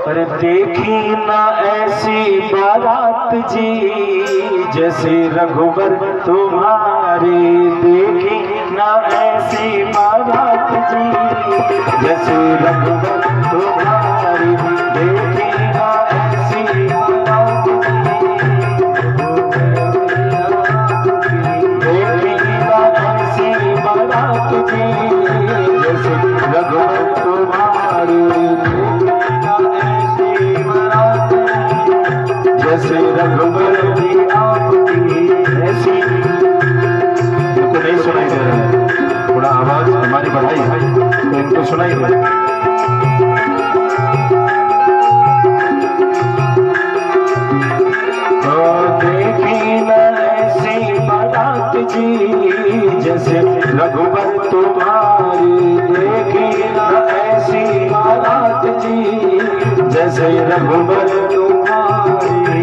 अरे देखी ना ऐसी बारात जी जैसे रघुवर तुम्हारी, देखी ना ऐसी बारात जी जैसे रघुवर तुम्हारी, देखी ना ऐसी बारात जी, देखी ना ऐसी बारात जी जैसे रघुवर तुम्हारी, जैसे रघुवर की आपकी ऐसी। इनको नहीं सुनाई दे रहा है, थोड़ा आवाज हमारी बढ़ाई है तो इनको सुनाई दे। देखी न ऐसी बारात जी जैसे रघुवर तुम्हारी, देखी न ऐसी बारात जी जैसे रघुवर तुम्हारी।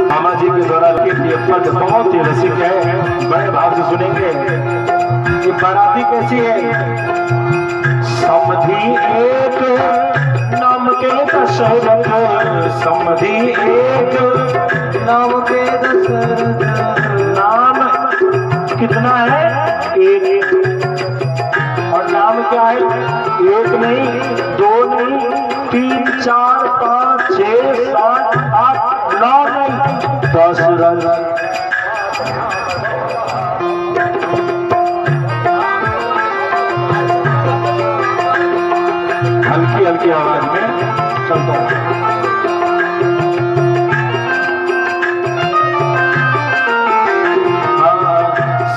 मामा जी के द्वारा लिखित ये पद बहुत ही रसिक है, बड़े भाव से सुनेंगे। ये बाराती कैसी है? समधी एक नाम के दशरथ, समधी एक नाम के दशरथ, नाम कितना है? एक। और नाम क्या है? एक नहीं, दो नहीं, 3, 4, 5, 6, 7, 8, 9 नहीं, 10 रथ। हल्की हल्की आवाज में चलता है।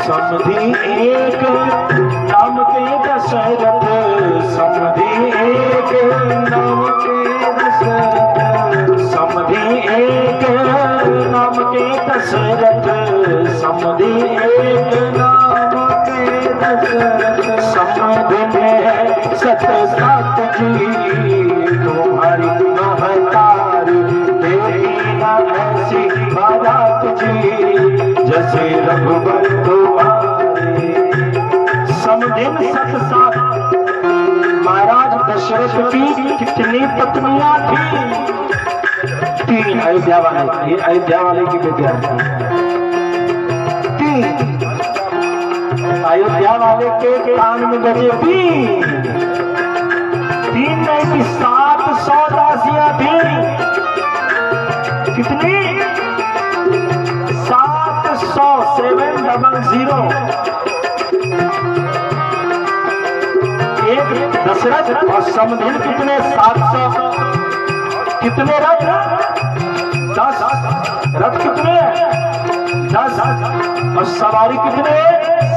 समधी एक नाम के दशरथ, समधी एक नाम के दशरथ, समधी एक नाम के दशरथ, समधी एक नाम के दशरथ। समधि में सत सात जी तुम्हारी महतारी, देखी ना ऐसी बारात जी जैसे रघुवर तुम्हारी। समधिन सत सात। महाराज दशरथ की कितनी पत्नियां थी? 3। अयोध्या वाले, ये अयोध्या वाले की विद्या थी। 3 अयोध्या वाले के कान में बजे 3 नहीं थी, 700 दासियां थी। कितनी? 700, 700। एक दशरथ और समधिन कितने? 700। कितने रथ? 10 रथ। कितने? 10। और सवारी कितने?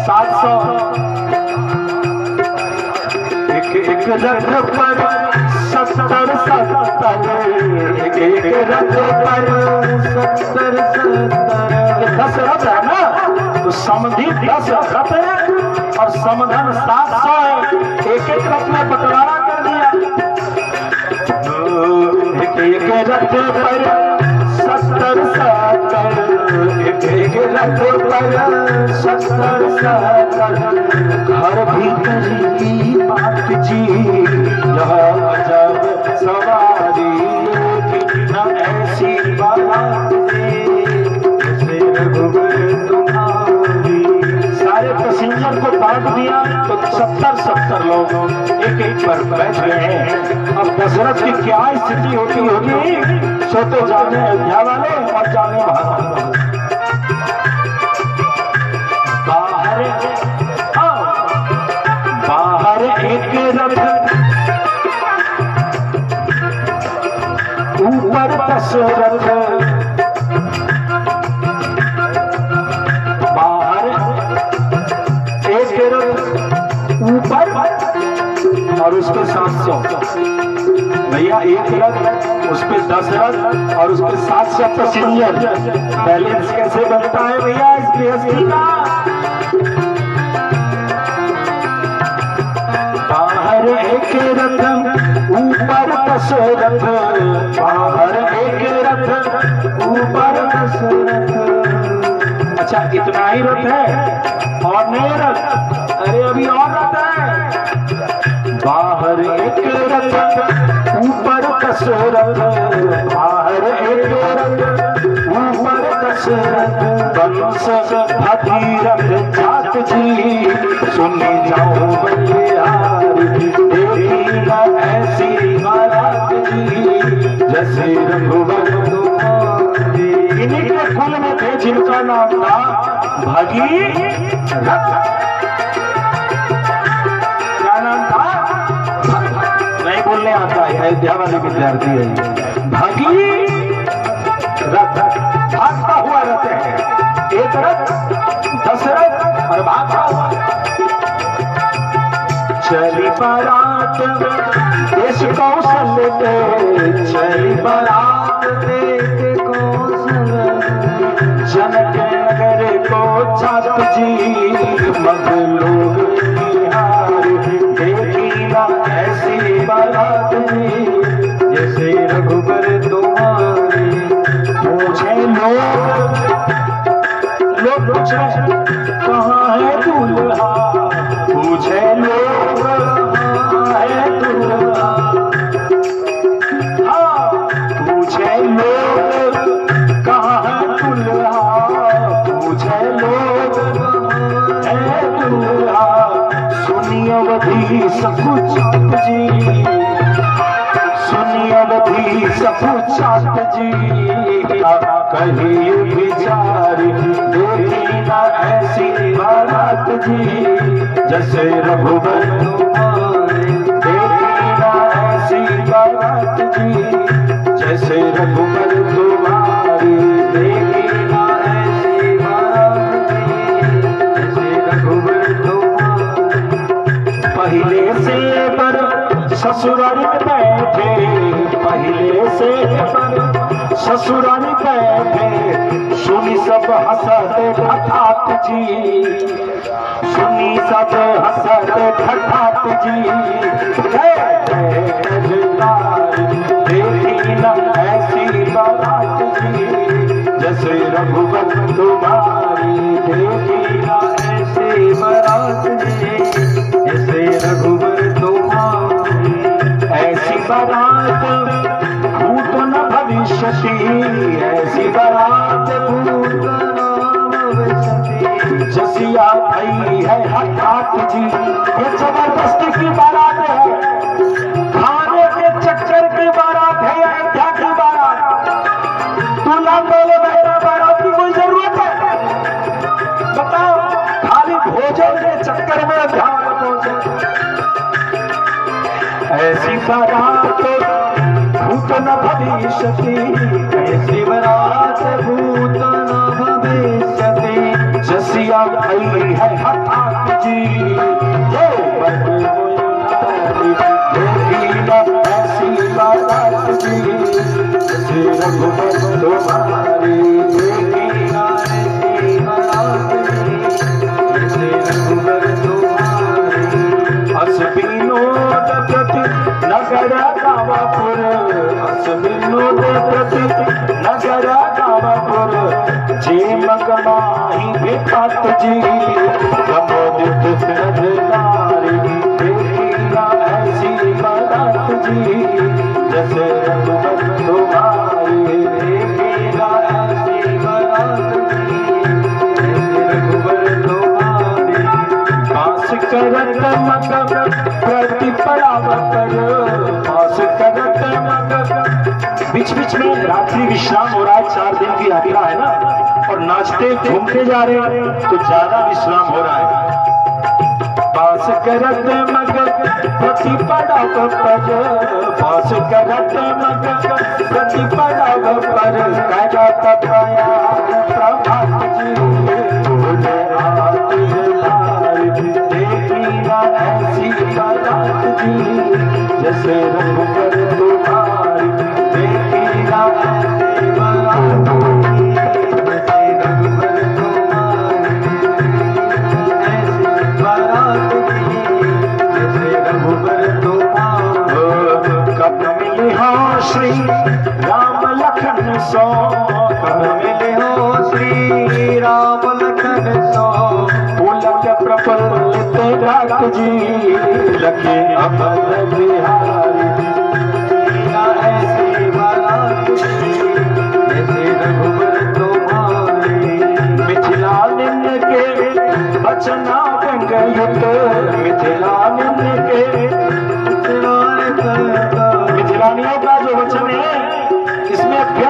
700। एक रथ पर 70 एक रथ पर 70 10 रथ है ना, तो समधि 10 रथ है और समधन 700 है। एक रथ में बंटवारा कर दिया। एक रथ पर 70 एक रथ पर 70 घर भीतर की बात जी यहाँ जब सवारी, न ऐसी बात जैसे रघुवर तुम्हारी। सारे पैसेंजर को बांट दिया तो 70 लोग एक पर बैठ गए हैं। अब दशरथ की क्या स्थिति होती होगी, सो तो जाने अयोध्या वाले और जाने भारत वाले। बाहर एक रथ, ऊपर दशरथ। बाहर एक रथ, ऊपर और उस पे 700। भैया एक रथ, उस पे 10 रथ और उस पे 700 पैसेंजर। बैलेंस कैसे बनता है भैया इस गृहस्थी का? बाहर एक रथ, ऊपर 10 रथ। बाहर एक रथ, ऊपर 10 रथ। अच्छा, इतना ही रथ है और नहीं रथ? अरे अभी और रथ है। बाहर एक रथ, ऊपर दशरथ बाहर एक रथ ऊपर दशरथ वंश भगीरथ जात जी सुनी जाओ बलिहारी देखी न ऐसी बारात जी जैसे रघुवर तुम्हारी। इन्हीं के कुल में थे जिनका नाम था भगीरथ। क्या नाम था? नहीं बोलने आता है, अयोध्या वाले विद्यार्थी है। भगीरथ भागता हुआ रहते हैं, एक रथ दशरथ और भागता हुआ चली बारात देश कौशल पे चली बारात देश कौशल जनक नगर को छात्र जी मग लोग निहार देखी ना ऐसी बारात जी जैसे रघुबर तुम्हारी। पूछे लोग पूछ रहे कहाँ है दूल्हा, पूछे लोग कहाँ है दूल्हा। हाँ पूछे लोग कहाँ है दूल्हा, पूछे लोग है दूल्हा। सुनिए अवधि सकुचात जी, सुनिए अवधि सकुचात जी कही बिचारी देखी ना ऐसी बारात जी जैसे रघुबर तुम्हारी। देखी ना ऐसी बारात जी जैसे रघुबर तुम्हारी। देखी ना ऐसी बारात जी जैसे रघुबर तुम्हारी। पहले से पर ससुराल में बैठे, पहले से पर ससुराल बैठे सुनी सब हंसते ठठात जी, सुनी सब हंसते ठठात जी। देखी ना ऐसी बारात जी जैसे रघुबर तुम्हारी। देखी ना ऐसी बारात जी जैसे रघुबर तुम्हारी। ऐसी बारात भूत न भविष्यति, ऐसी बारात भूत न भविष्यति। जसिया भई है हठात जी, ये जबरदस्ती की बारात है, खाने के चक्कर की बारात है, अयोध्या की बारात। दूल्हा बोले बेटा बारात की कोई जरूरत है? बताओ, खाली भोजन के चक्कर में अयोध्या में पहुंचे। ऐसी बारात भूत न भविष्यति, ऐसी बारात भूत न भविष्यति। जसिया भई है हठात जी, देखी ना ऐसी बारात जी जैसे रघुबर तुम्हारी। देखी ना ऐसी बारात जी जैसे रघुबर तुम्हारी। हस विनोद प्रति नगर गावापुर, हस विनोद प्रति नगर गावापुर। जेमक माही विपत जी प्रमोदित नारी। देखी ना ऐसी बारात जी जैसे रघुबर तुम्हारी। देखी ना ऐसी बारात जी जैसे रघुबर तुम्हारी। पास करत मग प्रति पड़ावकर, पास करत मग। बीच बीच में रात्रि विश्राम हो रहा है, 4 दिन की यात्रा है ना, और नाचते घूमते जा रहे हैं तो ज्यादा विश्राम हो रहा है। पास करत मग प्रति पड़ावकर, पास करत मग प्रति पड़ावकर। कहता तपया प्रभात जी बोले आरती लारी। देखी ना ऐसी बारात जी जैसे रघुबर तुम्हारी। देखी ना ऐसी बारात जैसे रघुबर तुम्हारी। ऐसी बारात जैसे रघुबर तुम्हारी। कब मिली हो श्री राम लखन सो, कब मिले हो श्री राम लखन सो। पुलक प्रफुल्लित रात जी लखे अमर बिहारी।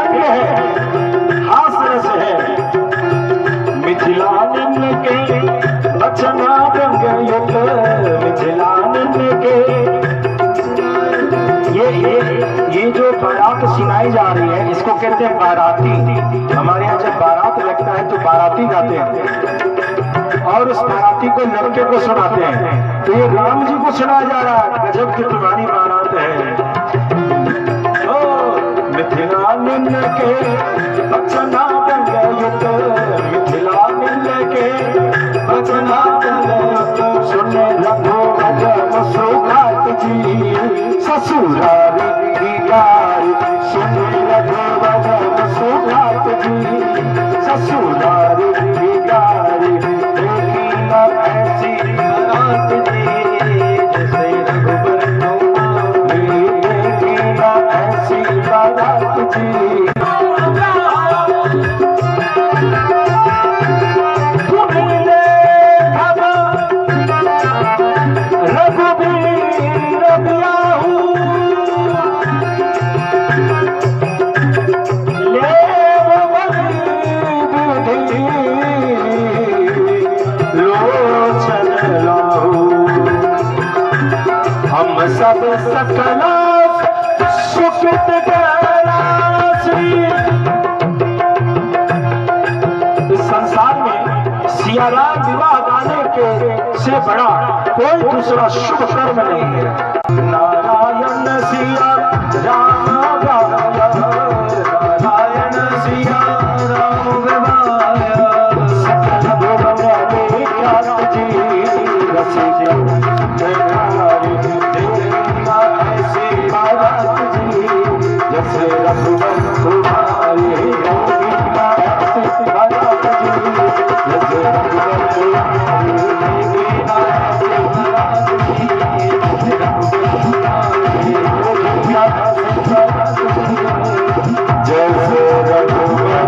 व्यंग्य है, हास रस है। मिथिला निम्न के बचना व्यंग्य युक्त, मिथिला निम्न के ये जो बारात सुनाई जा रही है इसको कहते हैं बाराती। हमारे यहाँ जब बारात लगता है तो बाराती गाते हैं और उस बाराती को लड़के को सुनाते हैं। तो ये राम जी को सुनाया जा रहा है, गजब की तुम्हारी बारात है। मिथिला निम्न के बचना व्यंग्य युक्त, मिथिला निम्न के बचना व्यंग्य युक्त। सुने रघुवंश सुखात जी ससुरारी की गारी, सुने रघुवंश सुखात जी ससुरारी की गारी। देखी न ऐसी बारात जी जैसे रघुवर तुम्हारी, देखी न ऐसी बारात जी। सब सकला सुकृत इस संसार में सियाराम विवाह गाने के से बड़ा कोई दूसरा शुभ कर्म नहीं है। नारायण सिया राम नारायण सिया राम जैसे रघुवर तुम्हारी, जैसे रघुवर जैसे रघुवर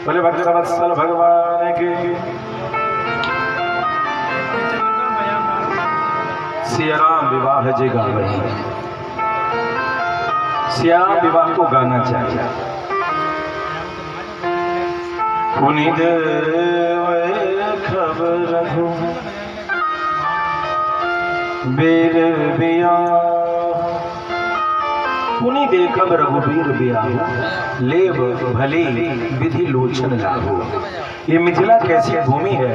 बोले भक्तवत्सल भगवान के। सियाराम विवाह जी गा रहे हैं, सियाराम विवाह को गाना चाहिए। पुनित खबर रघु बीर बिया, पुनि देखब रघुबीर बियाहु, लेब भली विधि लोचन लागू। ये मिथिला कैसी भूमि है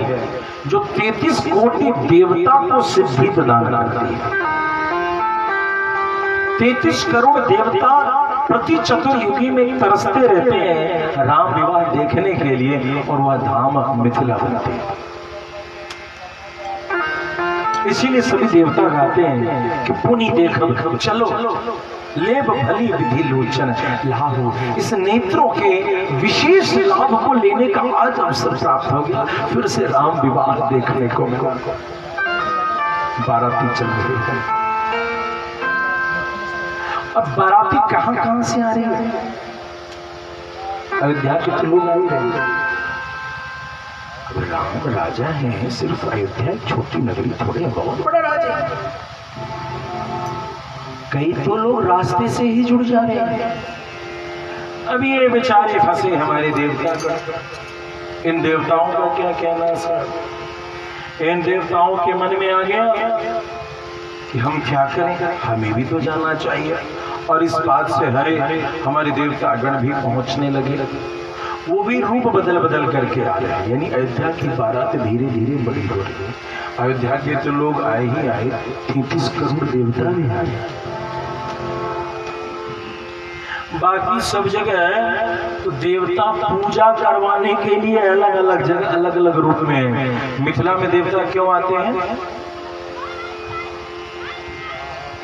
जो 33 कोटि देवता को सिद्धि प्रदान करती है। 33 करोड़ देवता प्रति चतुर्युगी में तरसते रहते हैं राम विवाह देखने के लिए, और वह धाम मिथिला बनती है। इसीलिए सभी देवता गाते हैं कि पुनि देखब, चलो लेब भली विधि लोचन लाभो। इस नेत्रों के विशेष लाभ को लेने का आज अवसर प्राप्त हो गया, फिर से राम विवाह देखने को मिला। बाराती चल रही है। अब बाराती कहां कहां से आ रही है? अयोध्या के तो लोग आ ही रहे हैं। राम राजा है, सिर्फ अयोध्या एक छोटी नगरी थोड़ी, बहुत बड़ा राजा है। कई तो लोग रास्ते से ही जुड़ जा रहे हैं। अब ये बेचारे फंसे हमारे देवता का। इन देवताओं का क्या कहना सर? इन देवताओं के मन में आ गया कि हम क्या करें, हमें भी तो जाना चाहिए। और इस बात से हरे हमारे देवतागण भी पहुंचने लगे। वो भी रूप बदल बदल करके आ रहे हैं, यानी अयोध्या की बारात धीरे धीरे बड़ी हो रही है। अयोध्या के तो लोग आए ही आए, 33 करोड़ देवता भी आए। बाकी सब जगह तो देवता पूजा करवाने के लिए अलग अलग जगह अलग अलग रूप में है। मिथिला में देवता क्यों आते हैं?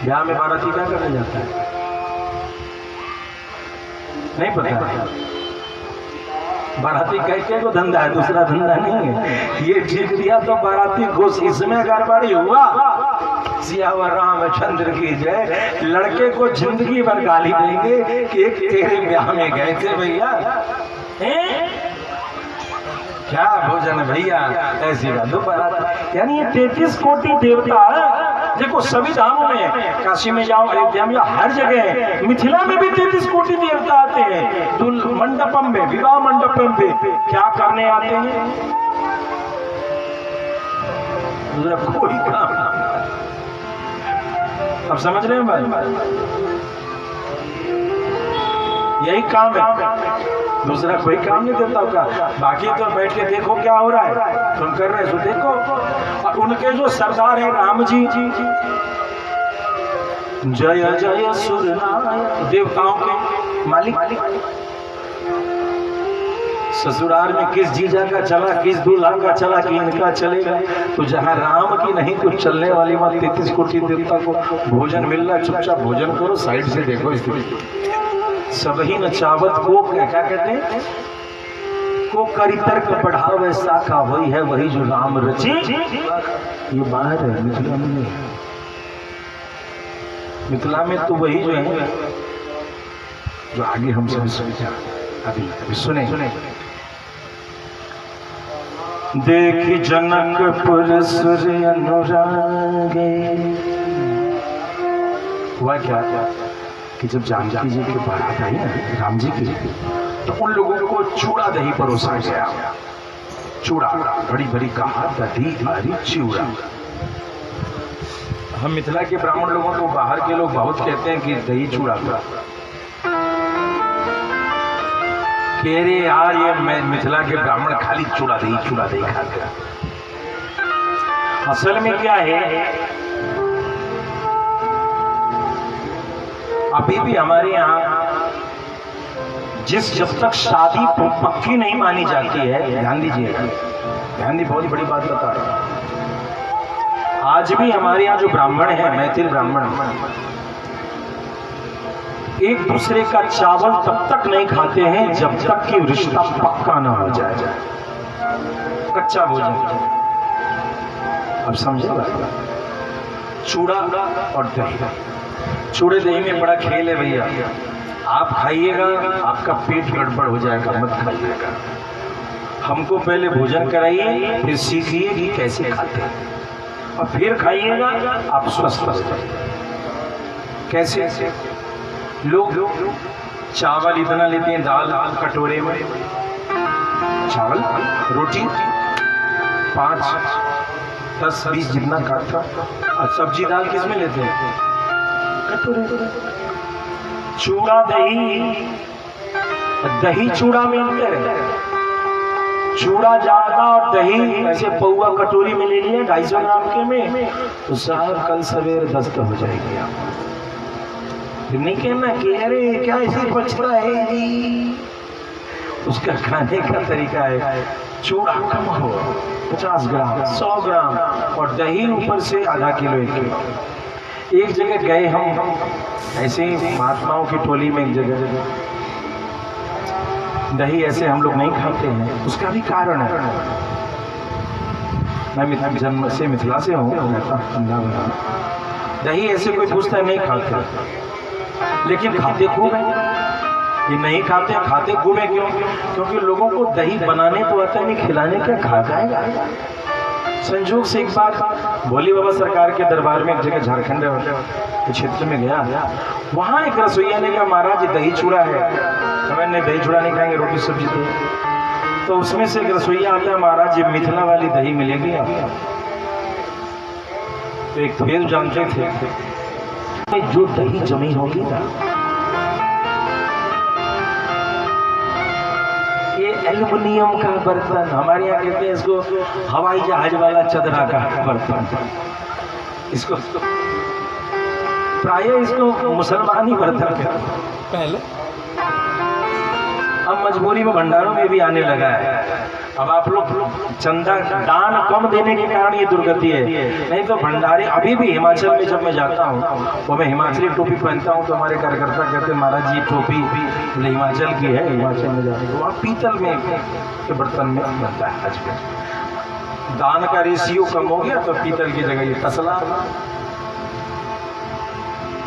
ब्याह में बाराती क्या करने जाता है? नहीं पता। बाराती कहते को धंधा है, दूसरा धंधा नहीं है। ये ठीक दिया तो बाराती घुस, इसमें गड़बड़ी हुआ। सियावर रामचंद्र की जय। लड़के को जिंदगी भर गाली देंगे कि एक तेरे ब्याह में गए थे भैया, क्या भोजन भैया, ऐसी बात। यानी ये 33 कोटि देवता देखो सभी धामों में, काशी में जाओ, अयोध्या में, हर जगह, मिथिला में भी 33 कोटि देवता आते हैं। मंडपम में, विवाह मंडपम पे क्या करने आते हैं? दूसरा कोई काम नहीं। अब समझ रहे हैं भाई? यही काम है, दूसरा कोई काम नहीं देता का। बाकी तो बैठ के देखो क्या हो रहा है, तुम कर रहे हो तो देखो। और उनके जो सरदार है राम जी, जय जय सुरनारायण, देवताओं के मालिक। ससुराल में किस जीजा का चला, किस दूल्हा का चला कि इनका चलेगा। तो जहाँ राम की नहीं तो चलने वाली बात 33 कोटि देवता को भोजन मिल रहा है, चुपचाप भोजन करो, साइड से देखो स्थिति। सब ही न चावत को क्या कहते हैं, को करितर का बढ़ावे साखा, वही है वही जो राम रचे। ये बाहर है, मिथिला में नहीं। मिथिला में तो वही जो है जो आगे हम सब समझा। अभी सुने, देख जनकपुर सूर्य अनुरागे। हुआ क्या कि जब जानकी जी की बारात आई ना राम जी की, तो उन लोगों को चूड़ा दही परोसा गया। चूड़ा बड़ी बड़ी कहा, दही हरी चूड़ा। हम मिथिला के ब्राह्मण लोगों को, बाहर के लोग बहुत कहते हैं कि दही चूड़ा कह रहे यार, ये मिथिला के ब्राह्मण खाली चूड़ा दही खाते हैं। असल में क्या है, अभी भी हमारे यहाँ जब तक शादी पक्की नहीं मानी जाती है, ध्यान दीजिए, ध्यान दी, बहुत बड़ी बात बता रहा हूं। आज भी हमारे यहाँ जो ब्राह्मण है, मैथिल ब्राह्मण, एक दूसरे का चावल तब तक नहीं खाते हैं जब तक कि रिश्ता पक्का ना हो जाए। कच्चा भोजन। अब समझेगा, चूड़ा और दही, चूड़े दही में बड़ा खेल है भैया। आप खाइएगा, आपका पेट गड़बड़ हो जाएगा, मत खाइएगा। हमको पहले भोजन कराइए, फिर सीखिए कि कैसे खाते हैं, और फिर खाइएगा, आप स्वस्थ हो जाएंगे। कैसे? लोग चावल इतना लेते हैं, दाल कटोरे में, चावल रोटी 5, 10, 20 जितना खाता, और सब्जी दाल किस में लेते हैं? कटोरे। चूड़ा दही चूड़ा में अंतर है। चूड़ा ज्यादा और दही ऐसे पौवा कटोरी में ले लिया 250 ग्राम के में, तो साहब कल सवेरे दस्त हो जाएगी। आप नहीं कहना कि अरे क्या ऐसी पछड़ा है जी। उसका खाने का तरीका है, चूड़ा कम हो 50 ग्राम, 100 ग्राम, और दही ऊपर से आधा किलो, 1 किलो। एक जगह गए हम ऐसे ही महात्माओं की टोली में, एक जगह दही ऐसे हम लोग नहीं खाते हैं, उसका भी कारण है। मैं जन्म से मिथिला से हूँ, दही ऐसे कोई पूछता नहीं खाते, लेकिन खाते खूब है। ये नहीं खाते खूब है। क्यों? क्योंकि लोगों को दही बनाने तो आता नहीं, खिलाने क्या खा जाएगा। संयोग से एक बार भोले बाबा सरकार के दरबार में एक जगह झारखंड के क्षेत्र में गया, वहां एक रसोईया ने कहा महाराज दही चूड़ा है। मैंने दही चूड़ा नहीं खाएंगे, रोटी सब्जी दो। तो उसमें से एक रसोईया आता है, महाराज ये मिथिला वाली दही मिलेगी आपको? तो एक भेद जानते थे, जो दही जमी होगी ना, ये एल्युमिनियम का बर्तन, हमारे यहाँ कहते हैं इसको हवाई जहाज वाला चदरा का बर्तन, इसको प्राय इसको मुसलमानी बर्तन कहते हैं पहले। अब मजबूरी में भंडारों में भी आने लगा है। अब आप लोग चंदा दान कम देने के कारण ये दुर्गति है, नहीं तो भंडारे अभी भी हिमाचल में जब मैं जाता हूँ तो मैं हिमाचली टोपी पहनता हूँ, तो हमारे कार्यकर्ता कहते हैं महाराज ये टोपी हिमाचल की है, हिमाचल में जाने को वहाँ पीतल में के बर्तन में बनता है। आज दान का रेशियो कम हो गया तो पीतल की जगह ये तसला।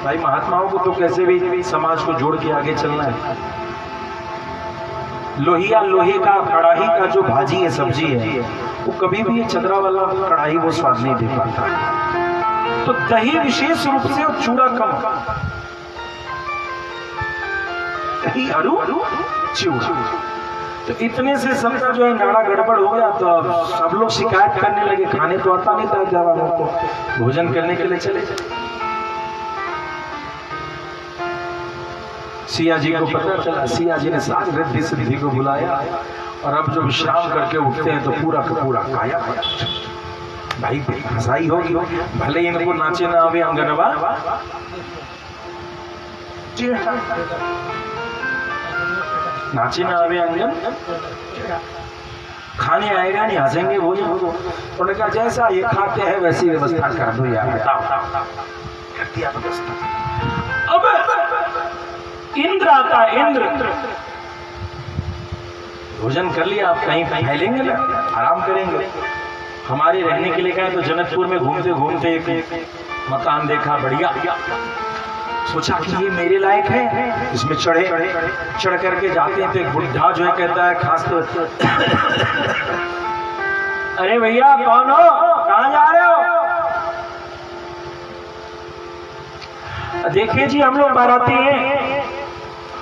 भाई महात्माओं को तो कैसे भी समाज को जोड़ के आगे चलना है। लोहिया लोहे का कढ़ाई का जो भाजी है, सब्जी है, वो कभी भी ये चदरा वाला कढ़ाई वो स्वाद नहीं दे पाता। तो दही विशेष रूप से और चूड़ा कम, दही अरु चूड़ा। तो इतने से सबका जो है नाड़ा गड़बड़ हो गया, तो अब सब लोग शिकायत करने लगे, खाने तो आता नहीं था जब को भोजन करने के लिए चले। सिया जी को पता चला, सिया जी ने सारी रिद्धि सिद्धि को बुलाया, और अब जो विश्राम करके उठते हैं तो पूरा का पूरा काया भाई हंसाई होगी, भले इनको नाचे ना आवे अंगनवा, नाचे ना आवे अंगन, खाने आएगा नहीं, हंसेंगे वो। उन्होंने कहा जैसा ये खाते हैं वैसी व्यवस्था कर दो यार, कर दिया व्यवस्था। अब इंद्र आता, इंद्र भोजन कर लिया, आप कहीं फैलेंगे ना, आराम करेंगे। हमारे रहने के लिए कहे तो जनकपुर में घूमते घूमते एक मकान देखा बढ़िया, सोचा कि ये मेरे लायक है, इसमें चढ़ करके जाते हैं तो एक बुढ़ा जो है कहता है खास तो अरे भैया कौन हो, कहाँ जा रहे हो? देखिए जी हम लोग बाराती हैं।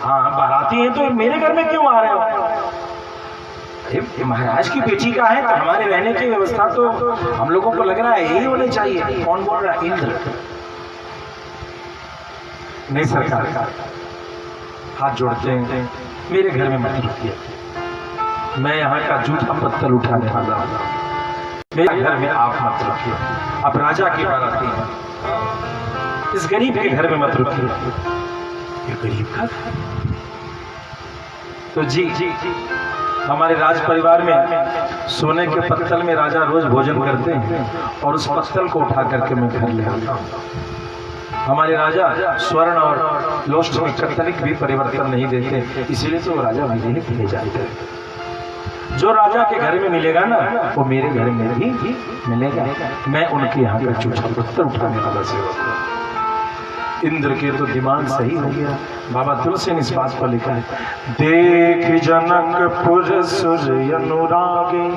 हाँ बाराती हैं, तो मेरे घर में क्यों आ रहे हो? महाराज की बेटी का है, तो हमारे रहने की व्यवस्था तो हम लोगों को लग रहा है यही होनी चाहिए। कौन बोल रहा है? इंद्र। नहीं सरकार, हाथ जोड़ते हैं, मेरे घर में मत रुकिए, मैं यहाँ का जूठा पत्थर उठाने वाला हूँ, मेरे घर में आप मत रुकिए, आप राजा की बाराती हैं, इस गरीब के घर में मत रुकिए। ये गरीब का तो जी हमारे राज परिवार में सोने के पत्तल में राजा रोज भोजन करते हैं, और उस पत्तल को उठा करके मैं घर ले आता हूँ। हमारे राजा स्वर्ण और लोष्ट में कतनिक भी परिवर्तन नहीं देते, इसीलिए तो राजा मुझे ही मिले जाते हैं। जो राजा के घर में मिलेगा ना, वो मेरे घर में भी मिलेगा। मैं उनके यहाँ का जूठा पत्थर उठाने वाला सेवक हूँ। इंद्र के तो दिमाग सही हो गया। बाबा तुलसी ने इस बात पर लिखा है, देख जनकपुर सूर्य अनुरागे,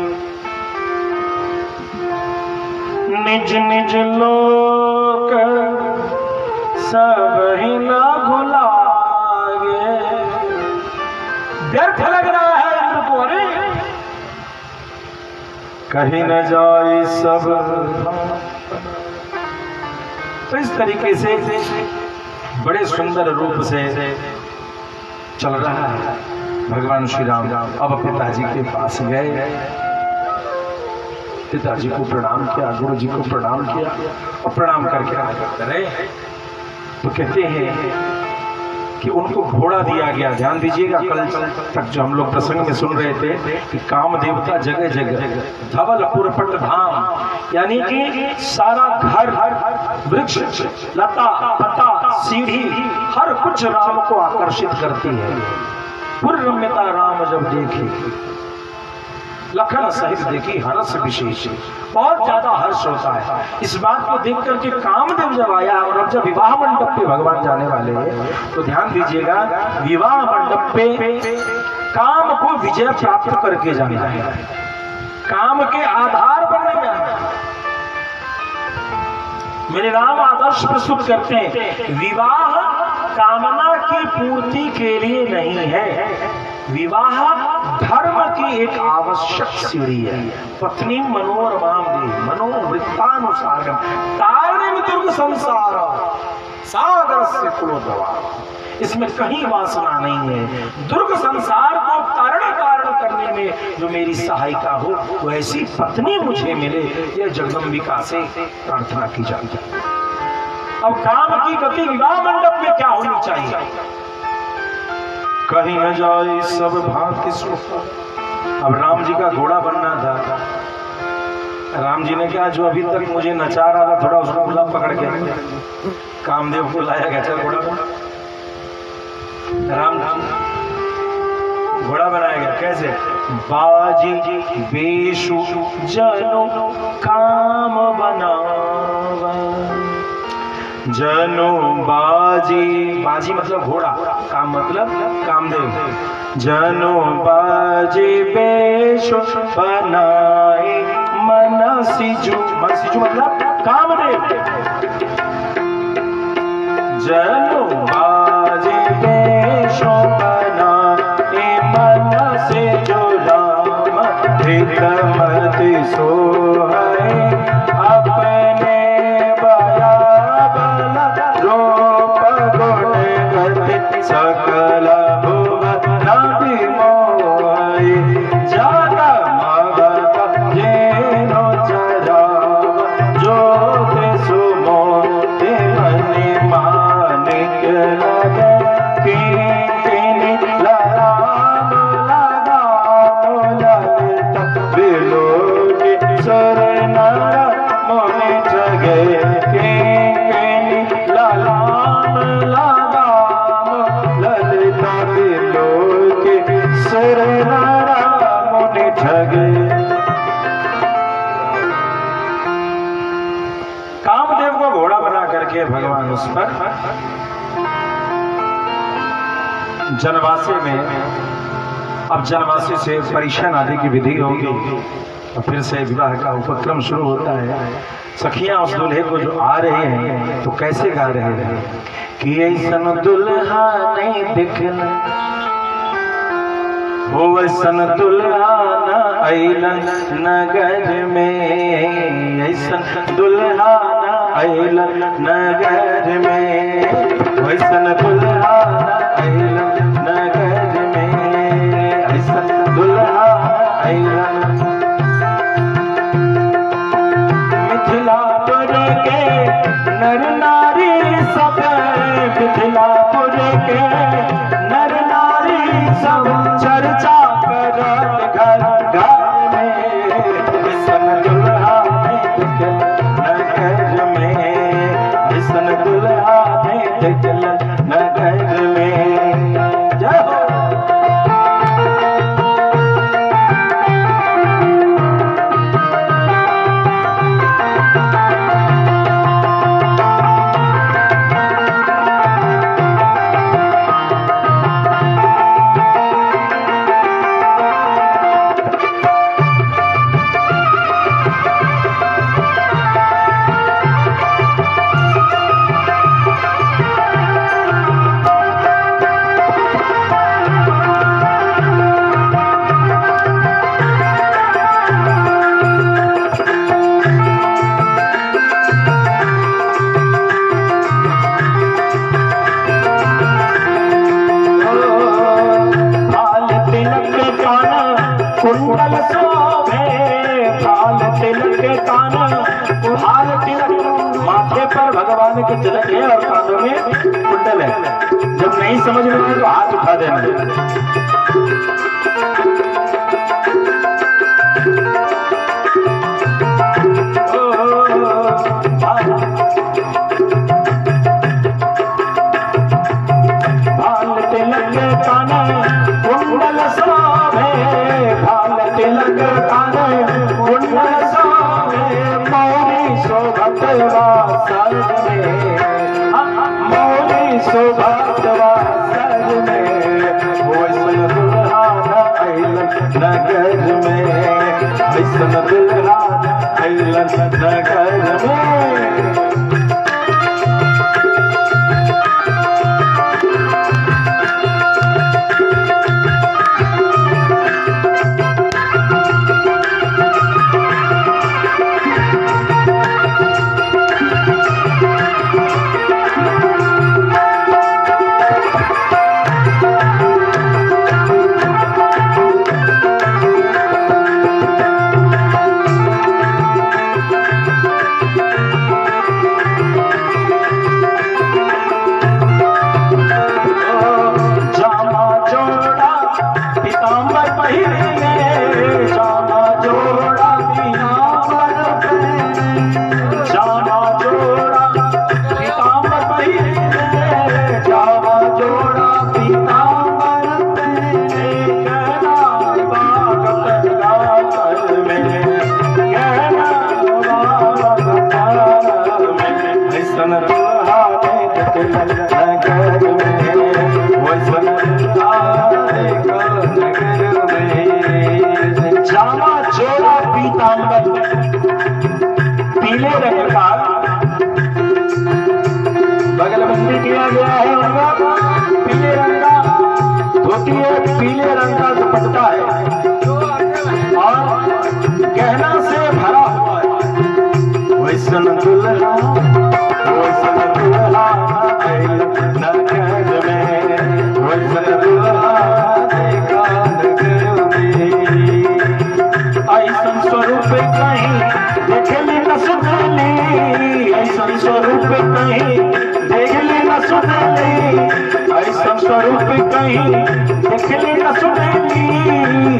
निज निज लोक सब ही न भुलागे। व्यर्थ लग रहा है इंद्र को, अरे कहीं न जाए सब। तो इस तरीके से बड़े सुंदर रूप से चल रहा है भगवान श्री राम। अब पिताजी के पास गए, पिताजी को प्रणाम किया, गुरु जी को प्रणाम किया, और प्रणाम करके आगे करे तो कहते हैं कि उनको घोड़ा दिया गया। ध्यान दीजिएगा, कल तक जो हम लोग प्रसंग में सुन रहे थे कि काम देवता जगह जगह धवल पुरपट धाम, यानी कि सारा घर, वृक्ष, लता, पत्ता, सीढ़ी, हर कुछ राम को आकर्षित करती है। पूर्ण रम्यता राम जब देखी, लखन सहित देखी हर्ष विशेष, बहुत ज्यादा हर्ष होता है इस बात को देख करके। कामदेव जब आया और अब जब विवाह मंडप पे भगवान जाने वाले हैं, तो ध्यान दीजिएगा, विवाह मंडप पे काम को विजय प्राप्त करके जाना है, काम के आधार पर नहीं जाना है। मेरे राम आदर्श प्रस्तुत करते हैं, विवाह कामना की पूर्ति के लिए नहीं है, विवाह धर्म की एक आवश्यक सीढ़ी है। पत्नी मनोरमाम दे मनोवृत्तानुसारम तारणिम दुर्ग संसार सागर से कुलोद्भवा। इसमें कहीं वासना नहीं है। दुर्ग संसार को कारण करने में जो मेरी सहायता हो, वो ऐसी पत्नी मुझे मिले, यह जगदम्बिका से प्रार्थना की जाती है। अब काम की गति विवाह मंडप में क्या होनी चाहिए? कहीं न जाए सब भांति सुख। अब राम जी का घोड़ा बनना था, राम जी ने कहा जो अभी तक मुझे नचा रहा था, थोड़ा उसको गुलाब पकड़ के कामदेव को लाया गया, चल घोड़ा बना। राम घोड़ा बनाया गया, कैसे? बाजी बेशु जनो काम बनावा, जनो बाजी, बाजी मतलब घोड़ा, काम मतलब कामदेव। जनो बाजी बेशु बनाए मन सिजु, मन सिजु मतलब कामदेव जनु बाजे शोभना ए मन से जो राम हितमति सोहै अपने बया बल रूप गुण गति सकल भुवन विमोहि जाता मगत जेनो चराव जोत सुमोति मनि मानिक लगे किंकिनी ललाम लगाम ललित बिलोकी सुर नर मुनि जगे किंकिनी ललाम लगाम ललित बिलोकी सुर नर मुनि जगे। कामदेव को घोड़ा बना करके भगवान उस पर जनवासी में, अब जनवासी से परीक्षण आदि की विधि होगी और फिर से विवाह का उपक्रम शुरू होता है। सखियां उस दूल्हे को जो आ रहे हैं तो कैसे गा रहे हैं कि ऐसन दुल्हा नहीं दिखना हो ऐसन दुल्हा न अइलन नगर में, ऐसन दुल्हा न अइलन नगर में, ऐसन दुल्हा न अइलन नगर में, ऐसन दुल्हा न अइलन। मिथिलापुर के नर नारी सब, मिथिलापुर के नर नारी सब चर्चा करत घर घर में, ऐसन दुल्हा नहीं नगर में, ऐसन दुल्हा नहीं नगर में। जय हो। कुंडल शोभे भाल तिलक कान, भाल तिलक माथे पर भगवान के तिलक है और कानों में कुंडल है। जब नहीं समझ में आए तो हाथ उठा देना। भाल तिलक कान कुंडल शोभे, भाल तिलक कान कुंडल शोभे, मौरी शोभत वासर में, मौरी शोभत वासर में, वैसन दुल्हा न अइलन नगर में, वैसन दुल्हा न अइलन नगर में। पीले रंग का बगलबंदी किया गया है, उनका पीले रंग का धोती है, पीले रंग का दुपट्टा है और गहना से भरा हुआ है। वैसन दुल्हा नगर में, वैसन दुल्हा देखा नगर में। ऐसन स्वरूप कहीं देखली न सुनली, ऐसन स्वरूप कहीं देखली न सुनली, ऐसन स्वरूप कहीं देखली न सुनली,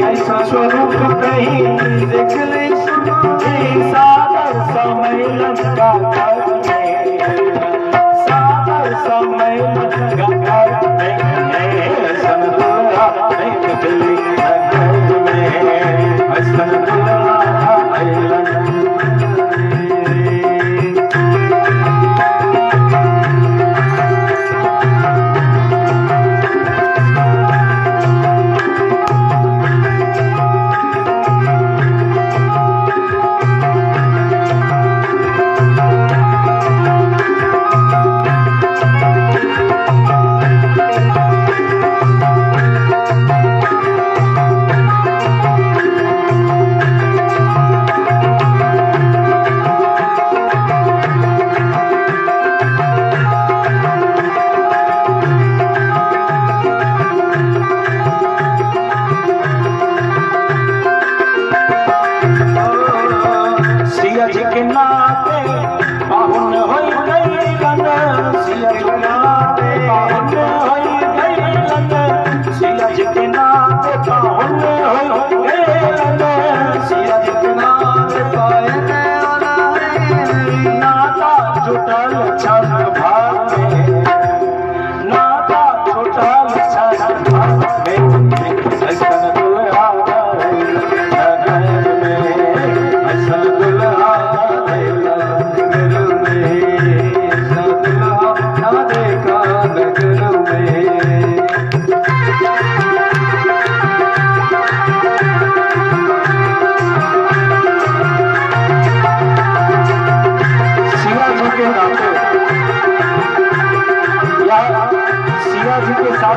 ऐसा स्वरूप कहीं देखली सुनली। सागर सम्मेलन का घर में, सागर सम्मेलन का घर में, ऐसन दुल्हा देखली नगर में, ऐसन दुल्हा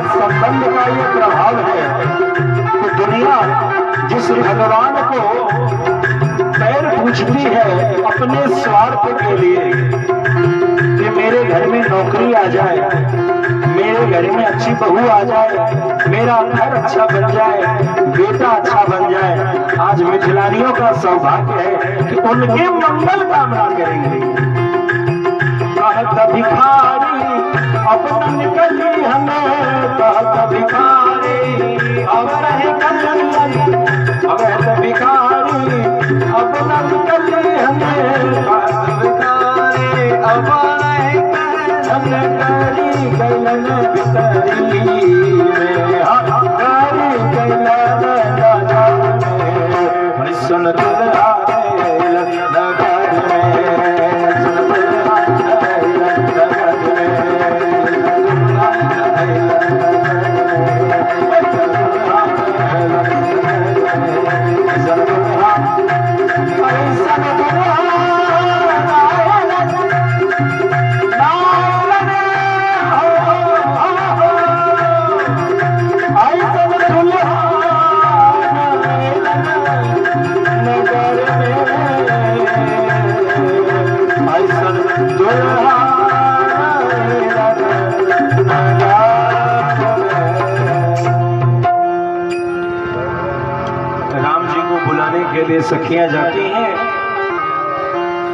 संबंध का ये प्रभाव है कि दुनिया जिस भगवान को पैर पूछती है अपने स्वार्थ के लिए कि मेरे घर में नौकरी आ जाए, मेरे घर में अच्छी बहू आ जाए, मेरा घर अच्छा बन जाए, बेटा अच्छा बन जाए, आज मिथिलानियों का सौभाग्य है कि उनके मंगल कामना करेंगे। कहत भिखारी अब निकली हमें, कहत भिखारी अब नहीं कली, कहत भिखारी अब निकली हमें, कहत भिखारी अब नहीं कली गलन बितरी में, हरी गलन राजा में, सुन दुल्हा नगर में, के लिए सखियां जाती हैं।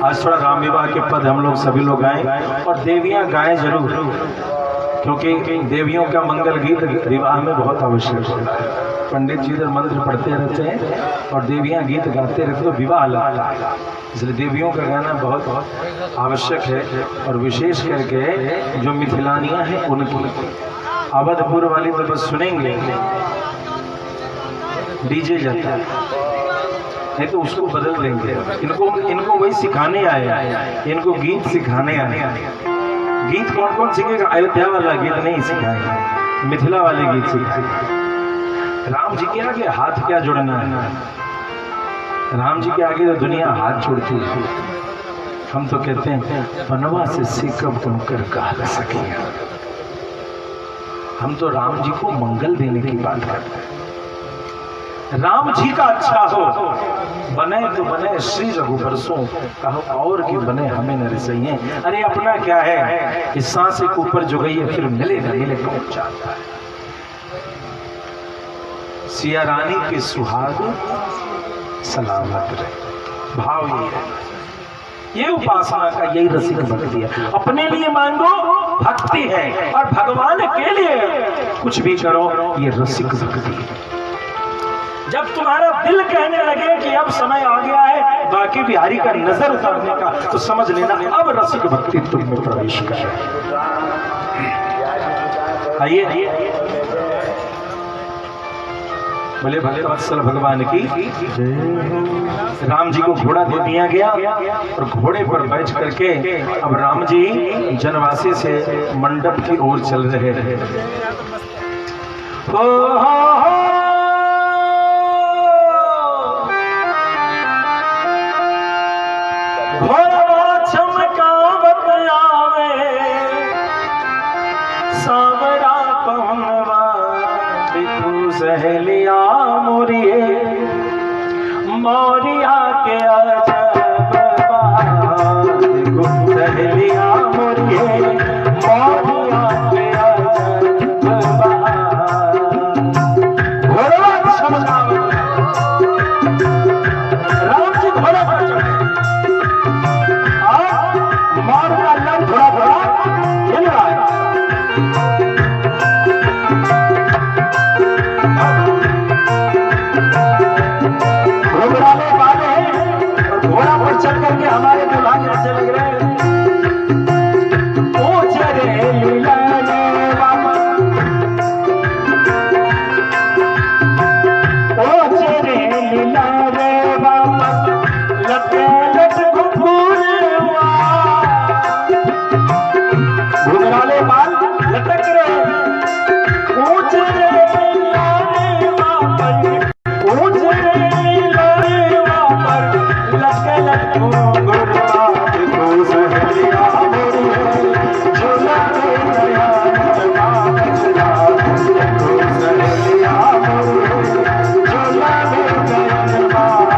आज थोड़ा राम विवाह के पद हम लोग सभी लोग गाएं और देवियां गाएं जरूर, क्योंकि देवियों का मंगल गीत विवाह में बहुत आवश्यक है। पंडित जी इधर मंत्र पढ़ते रहते हैं और देवियां गीत गाते रहते, तो विवाह लगता है, इसलिए देवियों का गाना बहुत बहुत आवश्यक है। और विशेष करके जो मिथिलानियां हैं उनकी, अवधपुर वाली तो बस सुनेंगे, डीजे जाता है नहीं तो उसको बदल देंगे। इनको वही सिखाने आए, इनको गीत सिखाने आए। गीत कौन कौन सीखेगा? अयोध्या वाला गीत नहीं सिखाएगा, मिथिला वाले गीत सिखाएगा। राम जी के आगे हाथ क्या जोड़ना है? राम जी के आगे तो दुनिया हाथ जोड़ती है। हम तो कहते हैं बनवा से सीखब तुमकर काल सखिया। हम तो राम जी को मंगल देने की बात करते हैं। राम जी का अच्छा हो, बने तो बने श्री रघुबर सो, कहो और कि बने हमें न रसइए। अरे अपना क्या है, इस सांस के ऊपर जो गई है फिर मिले न मिले कौन चाहता है। सिया रानी के सुहाग सलामत रहे, भाव ये है, ये उपासना का यही रसिक भक्ति है। अपने लिए मांगो भक्ति है, और भगवान के लिए कुछ भी करो ये रसिक भक्ति है। जब तुम्हारा दिल कहने लगे कि अब समय आ गया है बाकी बिहारी का नजर उतारने का, तो समझ लेना अब रसिक भक्ति तुम में प्रवेश कर। आइए बोले भक्तवत्सल भगवान की जय। राम जी को घोड़ा दे दिया गया और घोड़े पर बैठ करके अब राम जी जनवासी से मंडप की ओर चल रहे हैं। घोड़ा चमकावत आवे सावरा पहुनवा देखू सहेलिया मोरिए मोरिया के अजब बहार। देखो सहेलिया मोरिए मोरिया के अजब बहार। घोड़ा चमकावत राम जी घोड़ा पर चढ़े, मार का लड़ थोड़ा थोड़ा हिल रहा है। घुघराले वाले हैं और घोड़ा पर चढ़ करके हमारे दुल्हन ऐसे लग रहे हैं। ओ चरे लीला रे बाबा, ओ चरे लीला रे बाबा, लटे लट घुघराले बाल लटक रहे, ऊंच रे लाने वापर, ऊंच रे लाने वापर, लटक लट घुघरा देखो सहेलिया मोरिए झूला रे गया बाबा, देखो सहेलिया मोरिए झूला रे गया बाबा।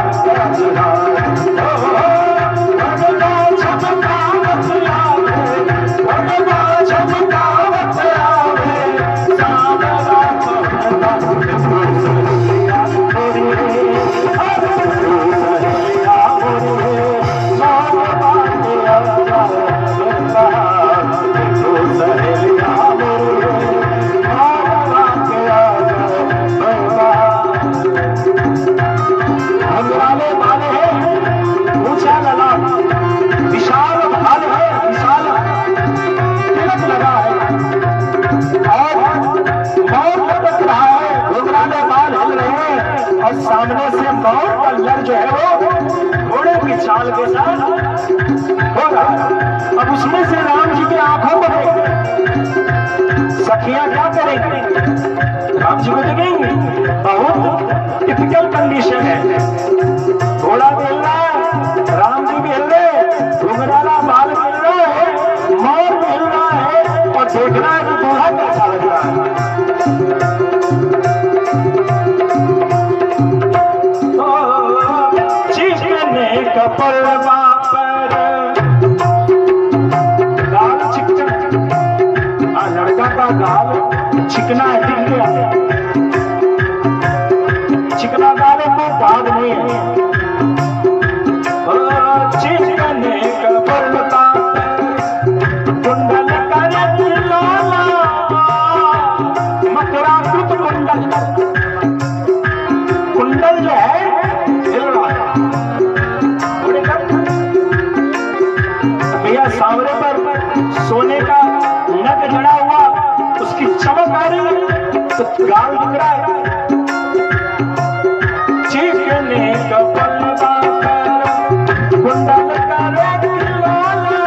सामने से मौत का लड़ जो है वो घोड़े की चाल के साथ हो रहा है। अब उसमें से राम जी की आंखों को देखेंगे, सखियां क्या करेंगे, राम जी को देखेंगे। बहुत टिपिकल कंडीशन है, घोड़ा भी हिल रहा है, राम जी भी हिल रहे, घुघराला बाल भी हिल रहा है, मौत भी हिल रहा है, और देख रहा है कि दूल्हा कैसा लग रहा है। कपड़वा पर गाल चिकना, लड़का का गाल चिकना है, दिख गया चिकना गाल को दाग नहीं है। चिकने कपड़वा कुंडल करे लाला, मकरा कृत कुंडल, कुंडल जो है हिल रहा है। भैया सांवरे पर सोने का नग जड़ा हुआ, उसकी चमक आ रही है तो गाल दिख रहा है। चिकने कपड़वा पर कुंडल करे लाला,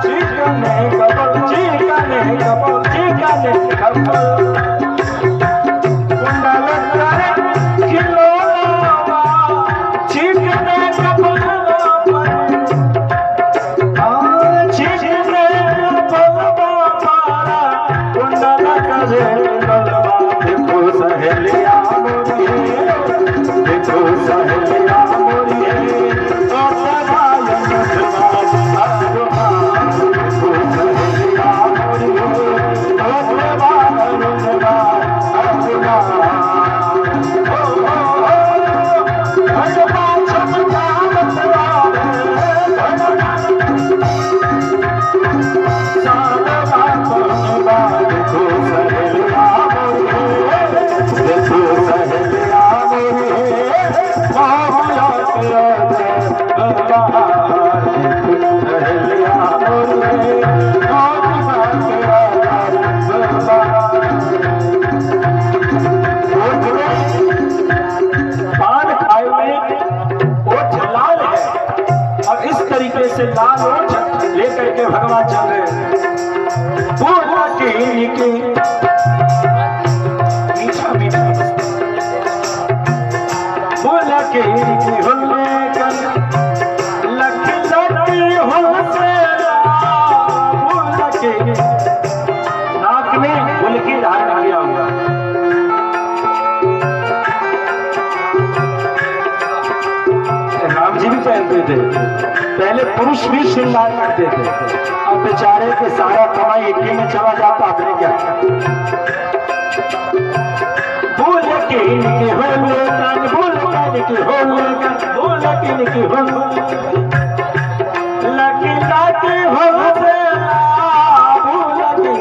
चिकने कपड़ चिकने कपड़ चिकने कपड़ कुंडल करे खिलौना, चिकने कपड़वा पर लेकर के भगवान चल रहे। बोला के मीठा मीठा बोला के होले कर लख लकी हो से बोला के नाक में फूल की धार लगा हुआ। राम जी भी पहनते थे, पहले पुरुष भी श्रृंगार करते थे। अब बेचारे के सारा कमाई एक में चला जाता। आपने क्या बोल के होले कान बोल के होले कान बोल के होले लकी लकी हो से बोल के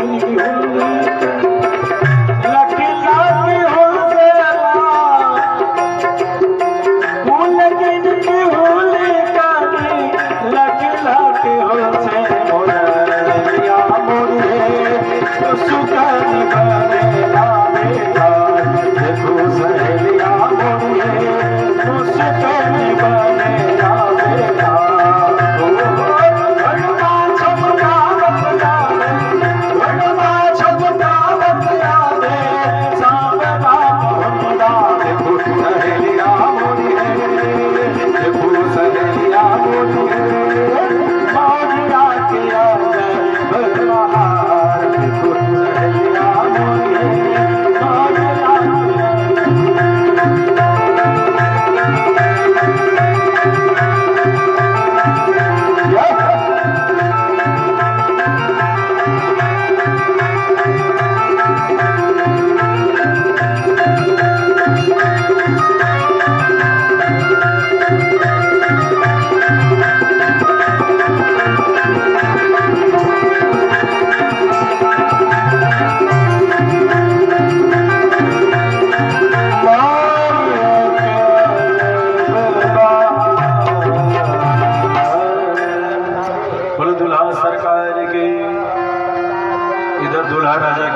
होले लकी लकी हो से बोल के होले कान लकी लकी हो से मोरिया मोरे सुकन बने लावे देखो सहेलिया मोरे सुकन बने लावे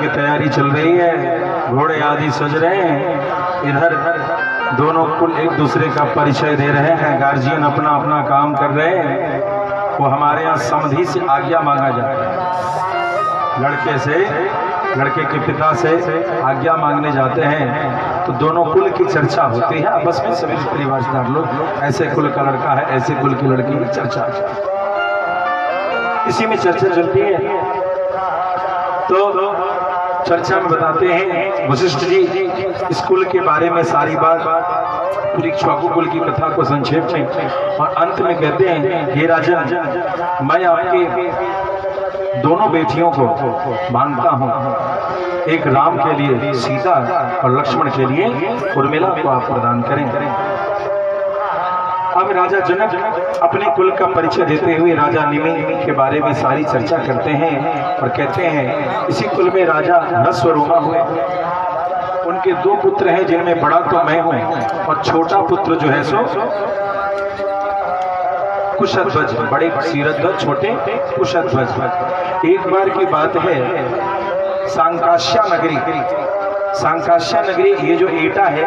तैयारी चल रही है, घोड़े आदि सज रहे हैं। इधर दोनों कुल एक दूसरे का परिचय दे रहे हैं। गार्जियन अपना अपना काम कर रहे हैं। वो हमारे यहाँ समधि से आज्ञा मांगा जाता है। लड़के के पिता से आज्ञा मांगने जाते हैं तो दोनों कुल की चर्चा होती है आपस में। सभी परिवारदार लोग ऐसे कुल का लड़का है, ऐसे कुल की लड़की की चर्चा, इसी में चर्चा चलती है। तो चर्चा में बताते हैं वशिष्ठ जी स्कूल के बारे में सारी बात, पूरी इक्ष्वाकु की कथा को संक्षेप में, और अंत में कहते हैं हे राजन, मैं आपके दोनों बेटियों को मांगता हूँ। एक राम के लिए सीता और लक्ष्मण के लिए उर्मिला को आप प्रदान करें। अब राजा जनक अपने कुल का परिचय देते हुए राजा निमि के बारे में सारी चर्चा करते हैं और कहते हैं इसी कुल में राजा नस्वरूमा हुए। उनके दो पुत्र हैं जिनमें बड़ा तो मैं हूं और छोटा पुत्र जो है सो कुशध्वज, बड़े सीरध्वज, छोटे कुशध्वज। एक बार की बात है, सांकाश्या नगरी, ये जो एटा है,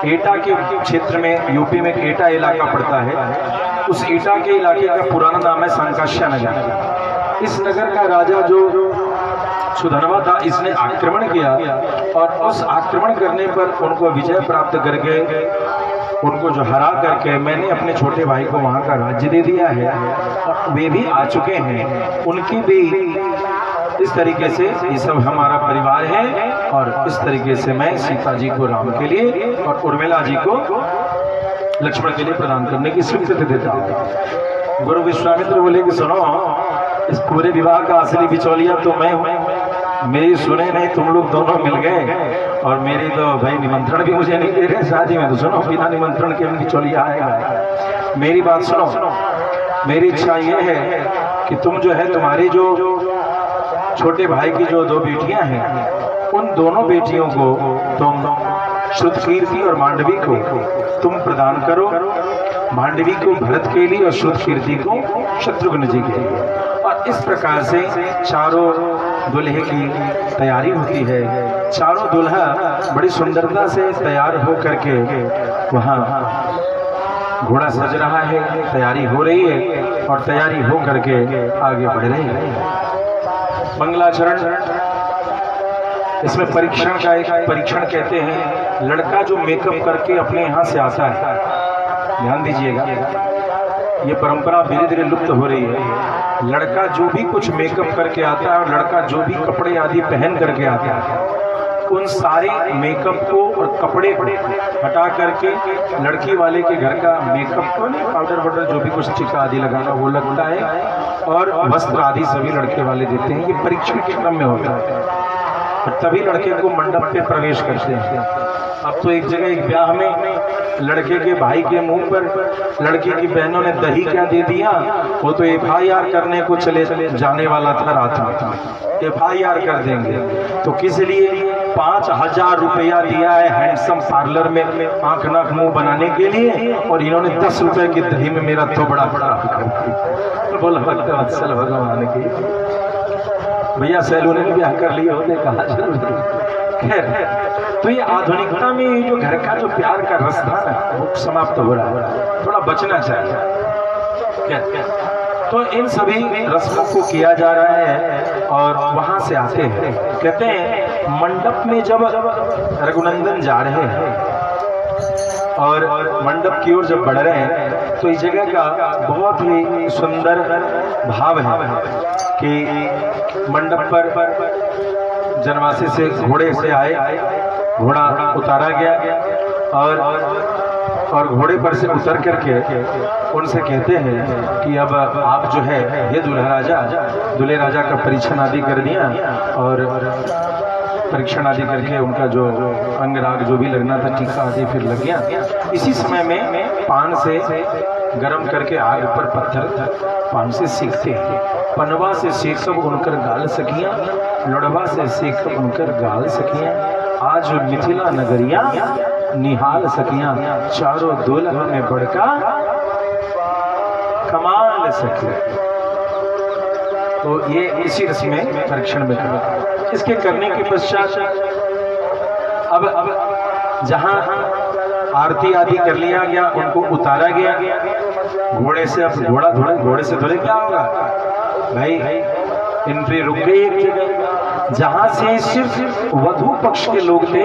एटा के क्षेत्र में यूपी में एटा इलाका पड़ता है। उस एटा के इलाके का पुराना नाम है सांकाश्या नगर। इस नगर का राजा जो सुधनवा था, इसने आक्रमण किया और उस आक्रमण करने पर उनको विजय प्राप्त करके, उनको जो हरा करके मैंने अपने छोटे भाई को वहाँ का राज्य दे दिया है और वे भी आ चुके हैं। उनकी भी इस तरीके से ये सब हमारा परिवार है और इस तरीके से मैं सीता जी को राम के लिए और उर्मिला जी को लक्ष्मण के लिए प्रदान करने की स्वीकृति देता हूँ। गुरु विश्वामित्र बोले कि सुनो, इस पूरे विवाह का असली बिचौलिया तो मैं हूँ। मेरी सुने नहीं, तुम लोग दोनों मिल गए और मेरी तो भाई निमंत्रण भी मुझे नहीं दे रहे शादी में। तो सुनो, बिना निमंत्रण के बिचौलिया आएगा। मेरी बात सुनो, मेरी इच्छा ये है कि तुम जो है, तुम्हारी जो छोटे भाई की जो दो बेटियां हैं, उन दोनों बेटियों को तुम श्रुतकीर्ति और मांडवी को तुम प्रदान करो। मांडवी को भरत के लिए और श्रुतकीर्ति को शत्रुघ्न जी के लिए। और इस प्रकार से चारों दुल्हे की तैयारी होती है। चारों दुल्हा बड़ी सुंदरता से तैयार हो करके वहाँ घोड़ा सज रहा है, तैयारी हो रही है और तैयारी हो करके आगे बढ़ रही है। मंगलाचरण, इसमें परीक्षण का एक परीक्षण कहते हैं। लड़का जो मेकअप करके अपने यहाँ से आता है, ध्यान दीजिएगा, ये परंपरा धीरे धीरे लुप्त हो रही है। लड़का जो भी कुछ मेकअप करके आता है और लड़का जो भी कपड़े आदि पहन करके आता है, उन सारे मेकअप को और कपड़े को हटा करके लड़की वाले के घर का मेकअप को नहीं, पाउडर वाउडर जो भी कुछ टीका आदि लगाना वो लगता है और वस्त्र आदि सभी लड़के वाले देते हैं। ये परीक्षण के क्रम में होता है और तभी लड़के को मंडप पे प्रवेश करते हैं। अब तो एक जगह एक ब्याह में लड़के के भाई के मुंह पर लड़की की बहनों ने दही क्या दे दिया, वो तो FIR करने को चले जाने वाला था रात में। FIR कर देंगे तो किस लिए 5,000 रुपया दिया है हैंडसम पार्लर में आंख नाक मुंह बनाने के लिए, और इन्होंने 10 रुपए की दही में मेरा तो बड़ा तो बोला वत्सल भगवान की भैया सैलून ने ब्याह कर लिया होते कहा। खैर, तो ये आधुनिकता में जो घर का जो प्यार का रस था ना वो समाप्त हो रहा है, थोड़ा बचना चाहिए। तो इन सभी रस्मों को किया जा रहा है और वहां से आते हैं। कहते हैं मंडप में जब रघुनंदन जा रहे हैं और मंडप की ओर जब बढ़ रहे हैं तो इस जगह का बहुत ही सुंदर भाव है कि मंडप पर जनवासी से घोड़े से आए, घोड़ा उतारा गया और घोड़े पर से उतर करके उनसे कहते हैं कि अब आप जो है ये दूल्हे राजा का परीक्षण आदि कर दिया और परीक्षण आदि करके उनका जो अंग राग जो भी लगना था टीका आदि फिर लग गया। इसी समय में पान से गरम करके आग पर पत्थर पान से सीखते हैं। पनवा से सीख सब उनकर गाल सकिया, लड़वा से सीख सब उनकर गाल सकिया, आज मिथिला नगरिया निहाल सकिया, चारों दुल्हा में बड़का कमाल सकिया। तो ये इसी रस्म में परीक्षण में करना। इसके करने के पश्चात अब जहां आरती आदि कर लिया गया, उनको उतारा गया घोड़े से। अब घोड़े से थोड़े क्या होगा भाई, एंट्री रुक गई एक जगह जहां से सिर्फ वधू पक्ष के लोग थे,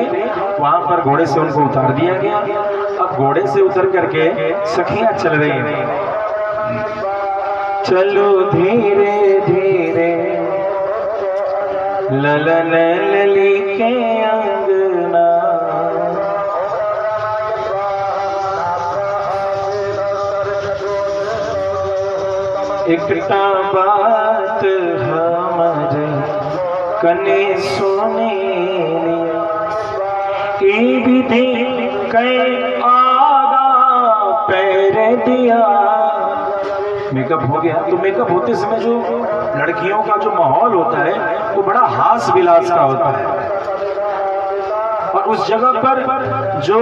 वहां पर घोड़े से उनको उतार दिया गया। अब घोड़े से उतर करके सखियां चल रही हैं। चलो धीरे धीरे ललन लली के अंगना, एकटा बात हमारे कने सुने, विधि कै आगा पैर दिया। मेकअप हो गया तो मेकअप होते समय जो लड़कियों का जो माहौल होता है वो बड़ा हास विलास का होता है और उस जगह पर जो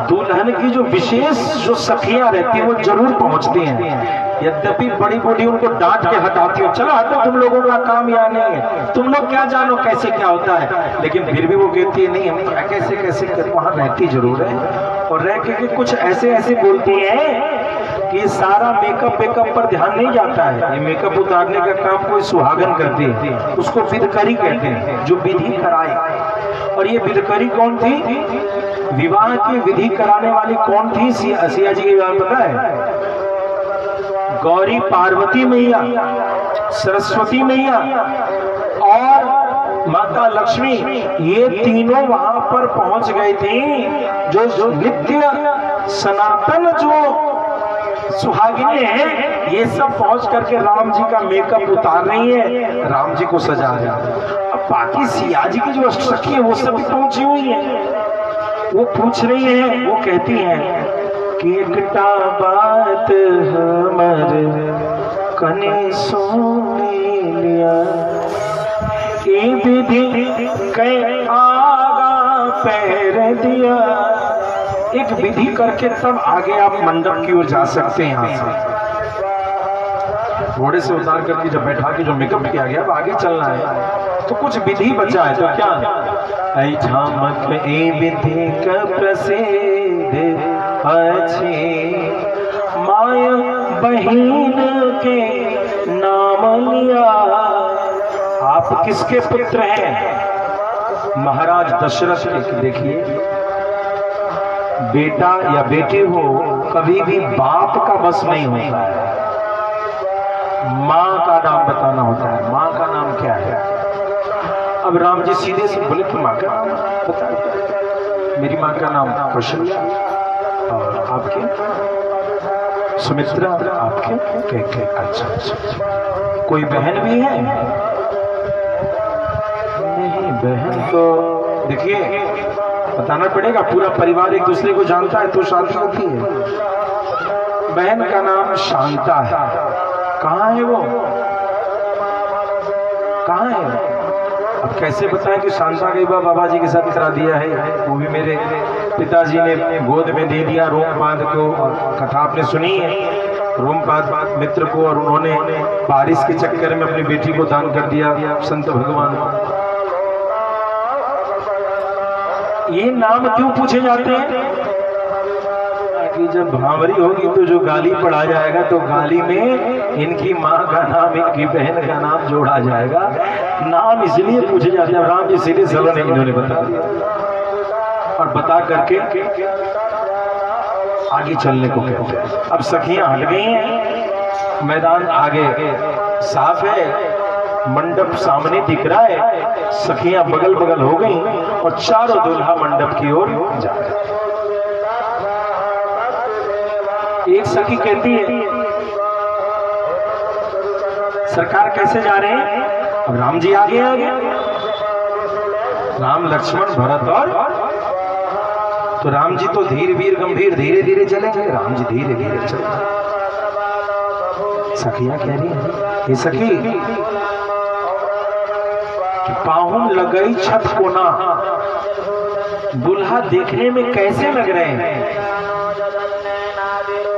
दुल्हन की जो विशेष जो सखियां रहती हैं वो जरूर पहुंचती हैं। यद्यपि बड़ी बूढ़ी उनको डांट के हटाती हो, चलो हटो तुम लोगों का काम यहाँ नहीं है, तुम लोग क्या जानो कैसे क्या होता है, लेकिन फिर भी वो कहती है नहीं हम तो कैसे कैसे वहां रहती जरूर है। और रह के कुछ ऐसे ऐसे बोलती है कि सारा मेकअप पर ध्यान नहीं जाता है। ये मेकअप उतारने का काम कोई सुहागन करती है, उसको विधकरी कहते हैं, जो विधि कराए। और ये विधकरी कौन थी? विवाह की विधि कराने वाली कौन थी? सिया जी के विवाह पता है? गौरी पार्वती मैया, सरस्वती मैया और माता लक्ष्मी, ये तीनों वहां पर पहुंच गई थी। जो नित्य सनातन जो सुहागिनें हैं ये सब पहुंच करके राम जी का मेकअप उतार रही है, राम जी को सजा रही है। अब बाकी सिया जी की जो सखी है वो सब भी पहुंची हुई है, वो पूछ रही है, वो कहती हैं कि एकटा बात हमारे कने सुने लिया, विधि कै आगा पैर दिया। एक विधि करके तब आगे आप मंडप की ओर जा सकते हैं। यहाँ से घोड़े से उतार करके जब बैठा के जो मेकअप किया गया अब आगे चलना है तो कुछ विधि बचा है। तो क्या ऐ झामक ए विधि का प्रसिद्ध अच्छी माय बहन के नाम लिया। आप किसके पुत्र हैं? महाराज दशरथ के। देखिए, बेटा या बेटी हो, कभी भी बाप का बस नहीं होता है, मां का नाम बताना होता है। मां का नाम क्या है? अब राम जी सीधे से बोले कि मां का नाम बता। मेरी मां का नाम कौशल्या, और आपके? सुमित्रा। आपके? के। अच्छा अच्छा। कोई बहन भी है? नहीं, बहन तो देखिए बताना पड़ेगा। पूरा परिवार एक दूसरे को जानता है तो शांति होती है। बहन का नाम शांता है। कहाँ है वो? कहाँ है? अब कैसे बताएं कि शांता का विवाह बाबा जी के साथ करा दिया है? वो भी मेरे पिताजी ने गोद में दे दिया रोमपाद को। और कथा आपने सुनी है रोमपाद मित्र को, और उन्होंने बारिश के चक्कर में अपनी बेटी को दान कर दिया संत भगवान को। ये नाम क्यों पूछे जाते हैं? कि जब भांवरी होगी तो जो गाली पढ़ा जाएगा तो गाली में इनकी माँ का नाम, इनकी बहन का नाम जोड़ा जाएगा। नाम इसलिए पूछे जाते हैं। राम जी सीधे सरल नहीं, इन्होंने बता दिया और बता करके आगे चलने को कहते हैं। अब सखियां हट गई हैं, मैदान आगे साफ है, मंडप सामने दिख रहा है, सखियां बगल बगल हो गई और चारों दूल्हा मंडप की ओर जा रहे। एक सखी कहती है, सरकार कैसे जा रहे हैं? अब राम जी आगे आ गए, राम लक्ष्मण भरत और तो राम जी तो धीर वीर गंभीर धीरे धीरे चलेंगे, राम जी धीरे धीरे चले। सखियां कह रही है, ये सखी पाहुन लगई छत कोना, दुल्हा देखने में कैसे लग रहे हैं?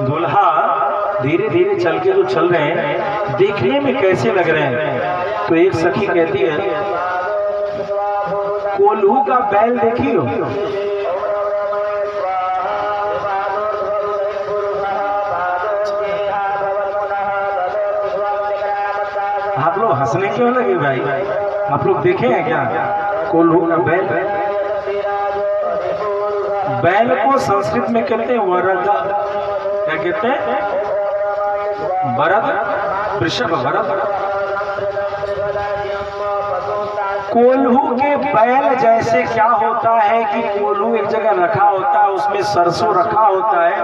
दुल्हा धीरे धीरे चल के जो चल रहे हैं, देखने में कैसे लग रहे हैं? तो एक सखी कहती है, कोल्हू का बैल देखी हो? आप लोग हंसने क्यों लगे भाई? आप लोग देखे हैं क्या कोल्हू का बैल? बैल को संस्कृत में कहते हैं वरद। क्या कहते हैं? वरद, वृषभ वरद। कोल्हू के बैल जैसे क्या होता है कि कोल्हू एक जगह रखा होता है, उसमें सरसों रखा होता है,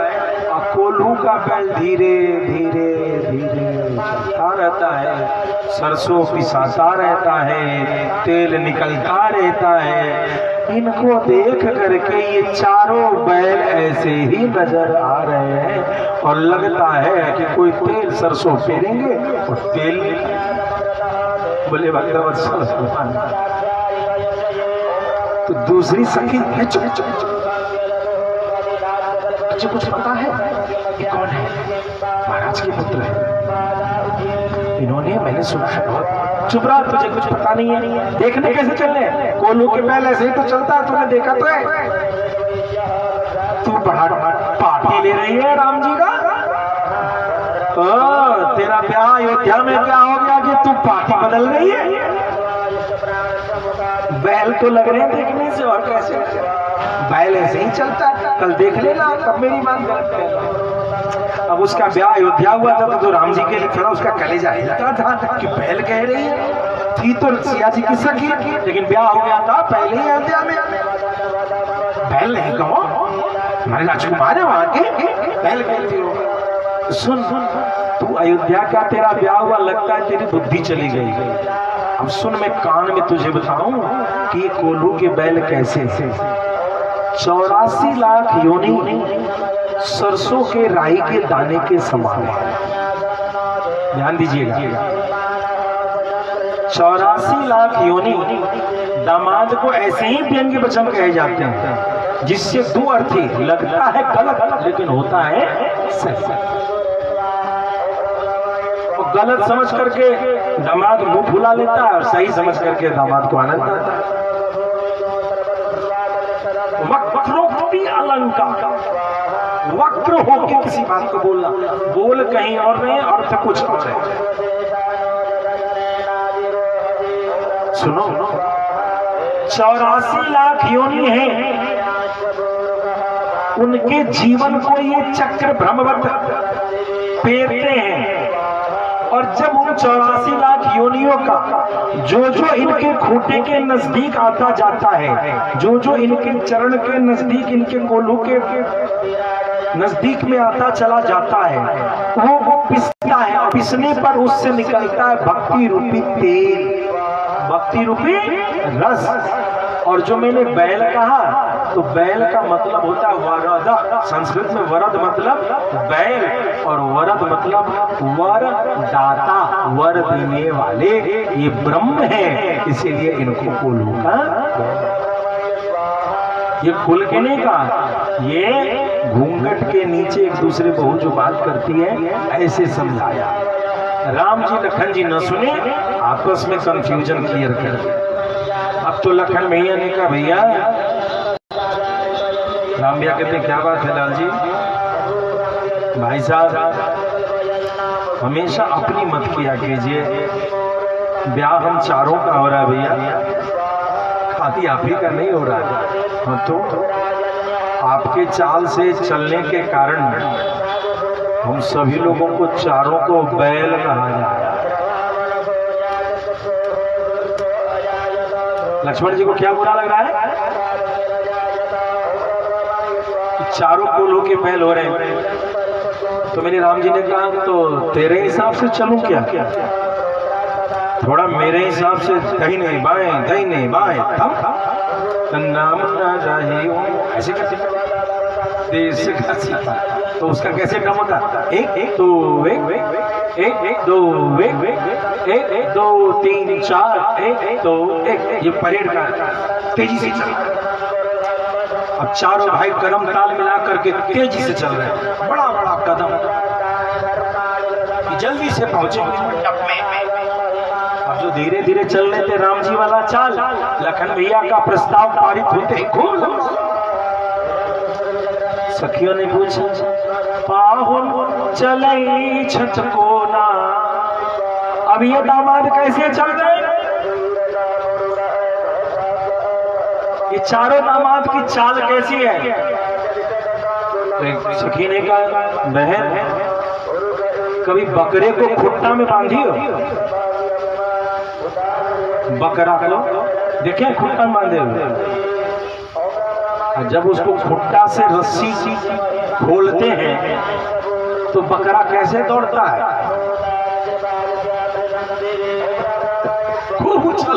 और कोल्हू का बैल धीरे धीरे धीरे चलता रहता है, सरसों पिसाता रहता है, तेल निकलता रहता है। इनको देख करके ये चारों बैल ऐसे ही नजर आ रहे हैं और लगता है कि कोई तेल सरसों फेरेंगे और तेल बोले भगवान। तो दूसरी सखी तुझे कुछ पता है ये कौन है? महाराज के पुत्र है। इन्होंने, मैंने सुना है बहुत। चुप रहा, तुझे कुछ पता नहीं है। देखने कैसे चलने? कोल्हू के बैल ऐसे ही तो चलता है, तूने देखा तो है। तू बड़ा पार्टी ले रही है राम जी का? तेरा ब्याह अयोध्या में क्या हो गया कि तू पार्टी बदल रही है? बैल तो लग रहे हैं देखने से, और कैसे? बैल ऐसे ही चलता है, कल देख लेना कब मेरी बात गलत। अब उसका ब्याह अयोध्या हुआ था तो राम जी के लिए थोड़ा उसका कलेजा हिलता था कि बैल कह रही है। थी तो सिया जी की सखी, लेकिन ब्याह हो गया था पहले ही अयोध्या में। बैल नहीं कहो, हमारे राजकुमार है वहां के, बैल कहती हो। सुन, तू अयोध्या का तेरा ब्याह हुआ, लगता है तेरी बुद्धि चली गई। अब सुन, मैं कान में तुझे बताऊं कि ये कोल्हू के बैल कैसे थे। 84 लाख योनि सरसों के राई के दाने के समान है। ध्यान दीजिएगा, 84 लाख योनि। दामाद को ऐसे ही व्यंग्य वचन कहे जाते हैं जिससे दो अर्थ लगता है गलत लेकिन होता है सही। गलत समझ करके दामाद मुंह फुला लेता है और सही समझ करके दामाद को आनंद आता है। वक्रोक्ति अलंकार, वक्र होकर किसी बात को बोलना, बोल कहीं और रहे अर्थ कुछ और है। सुनो, 84 लाख योनि है, उनके जीवन को ये चक्र भ्रमवत फेरते हैं, और जब उन 84 लाख योनियों का जो जो इनके खूंटे के नजदीक आता जाता है, जो जो इनके चरण के नजदीक, इनके कोल्हू के नजदीक में आता चला जाता है, वो पिसता है। पिसने पर उससे निकलता है भक्ति रूपी तेल, भक्ति रूपी रस। और जो मैंने बैल कहा, तो बैल का मतलब होता है वरद। संस्कृत में वरद मतलब बैल, और वरद मतलब वर दाता, वर देने वाले। ये ब्रह्म है, इसीलिए इनको कोल्हू का, ये खुल के नहीं कहा, ये घूंघट के नीचे एक दूसरे बहू जो बात करती है ऐसे समझाया। राम जी लखन जी न सुने, आपस में कंफ्यूजन क्लियर कर। अब तो लखन भैया ने कहा भैया, राम भैया कहते क्या बात है लाल जी? भाई साहब हमेशा अपनी मत किया कीजिए, ब्याह हम चारों का हो रहा है भैया, खाती आप ही का नहीं हो रहा है। तो आपके चाल से चलने के कारण हम सभी लोगों को चारों को बैल कहा जाए। लक्ष्मण जी को क्या बुरा लग रहा है? चारों कोल्हू के बैल हो रहे हैं। तो मेरे राम जी ने कहा तो तेरे हिसाब से चलूं क्या? थोड़ा मेरे हिसाब से दाहिने बाएं दाहिने बाएं, तब नाम ना रहे ऐसे कैसे देश का सीता। तो उसका कैसे काम होता? एक दो एक, एक दो एक, एक दो तीन चार, एक दो एक। ये परेड का तेजी से चल। अब चारों भाई कदम ताल मिला करके तेजी से चल रहे हैं, बड़ा बड़ा कदम, जल्दी से पहुंचे। अब जो धीरे धीरे चल रहे थे राम जी वाला चाल, लखन भैया का प्रस्ताव पारित होते खूब सखियों ने पूछा, पाहुन चले छत कोना। अब ये दामाद कैसे चल रहे? ये चारों दामाद की चाल कैसी है? सखी ने कहा, बहन कभी बकरे को खुट्टा में बांधी हो? बकरा को देखिए खुट्टा में बांधे हुए, जब उसको खुट्टा से रस्सी खोलते हैं तो बकरा कैसे दौड़ता है? खूब उछल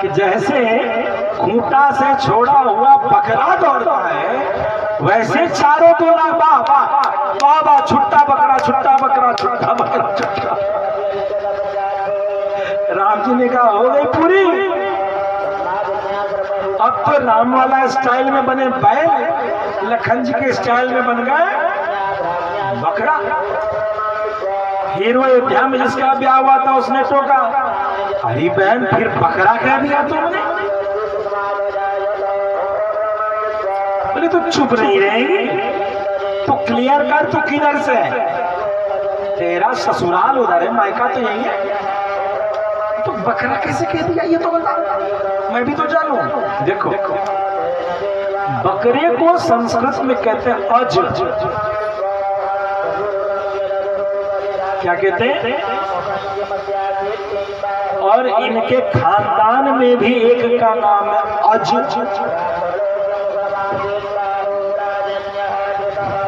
कि जैसे खूंटा से छोड़ा हुआ बकरा दौड़ता है, वैसे चारों तोला बाबा बाबा, छुट्टा बकरा छुट्टा बकरा छुट्टा बकरा छुट्टा। राम जी ने कहा हो गई पूरी। अब तो राम वाला स्टाइल में बने बैल, लखन जी के स्टाइल में बन गए बकरा। हीरो अयोध्या में जिसका ब्याह हुआ था उसने टोका, अरे बहन फिर बकरा कह दिया तुमने? बोले तो चुप नहीं रहेंगे तो क्लियर कर, तू किधर से है? तेरा ससुराल उधर है, मायका तो यही है, तो बकरा कैसे कह दिया ये तो बता, मैं भी तो जानू। देखो बकरे को संस्कृत में कहते हैं अज। क्या कहते हैं? और इनके खानदान में भी एक का नाम है अज।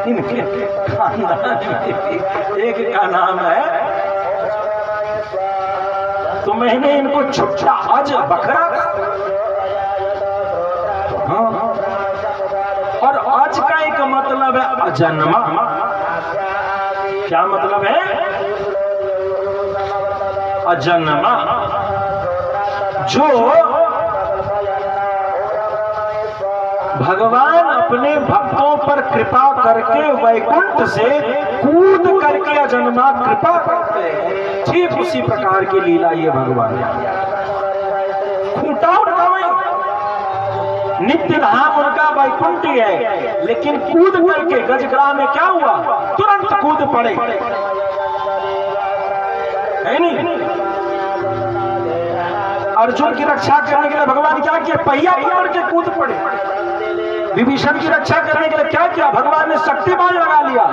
इनके खानदान में भी एक का नाम है, तो मैंने इनको छुट्टा अज बकरा। हाँ, और अज का एक मतलब है अजन्मा। क्या मतलब है? अजन्मा, जो भगवान अपने भक्तों पर कृपा करके वैकुंठ से कूद करके अजन्मा कृपा करते हैं, ठीक उसी प्रकार की लीला ये भगवान। खूंटा उठावे नित्य धाम उनका वैकुंठी है। लेकिन कूद करके गजग्राह में क्या हुआ, तुरंत कूद पड़े, है नहीं? अर्जुन की रक्षा करने के लिए भगवान क्या किया, पहिया पकड़ के कूद पड़े। विभीषण की रक्षा करने के लिए क्या किया, भगवान ने शक्तिमान लगा लिया।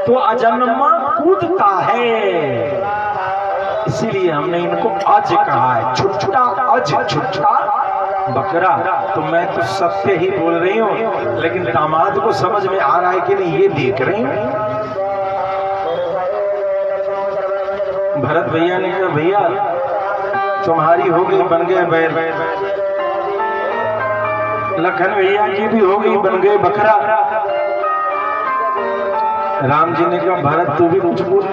तो अजन्मा कूदता है, इसीलिए हमने इनको अज कहा है, छुट्टा अज, छुट्टा बकरा। तो मैं तो सत्य ही बोल रही हूँ, लेकिन दामाद को समझ में आ रहा है कि नहीं ये देख रहे हैं। भरत भैया ने कहा भैया तुम्हारी हो गई, बन गए बैल। लखन भैया की भी हो गई, बन गए बकरा। राम जी ने कहा भरत तू भी कुछ बोल,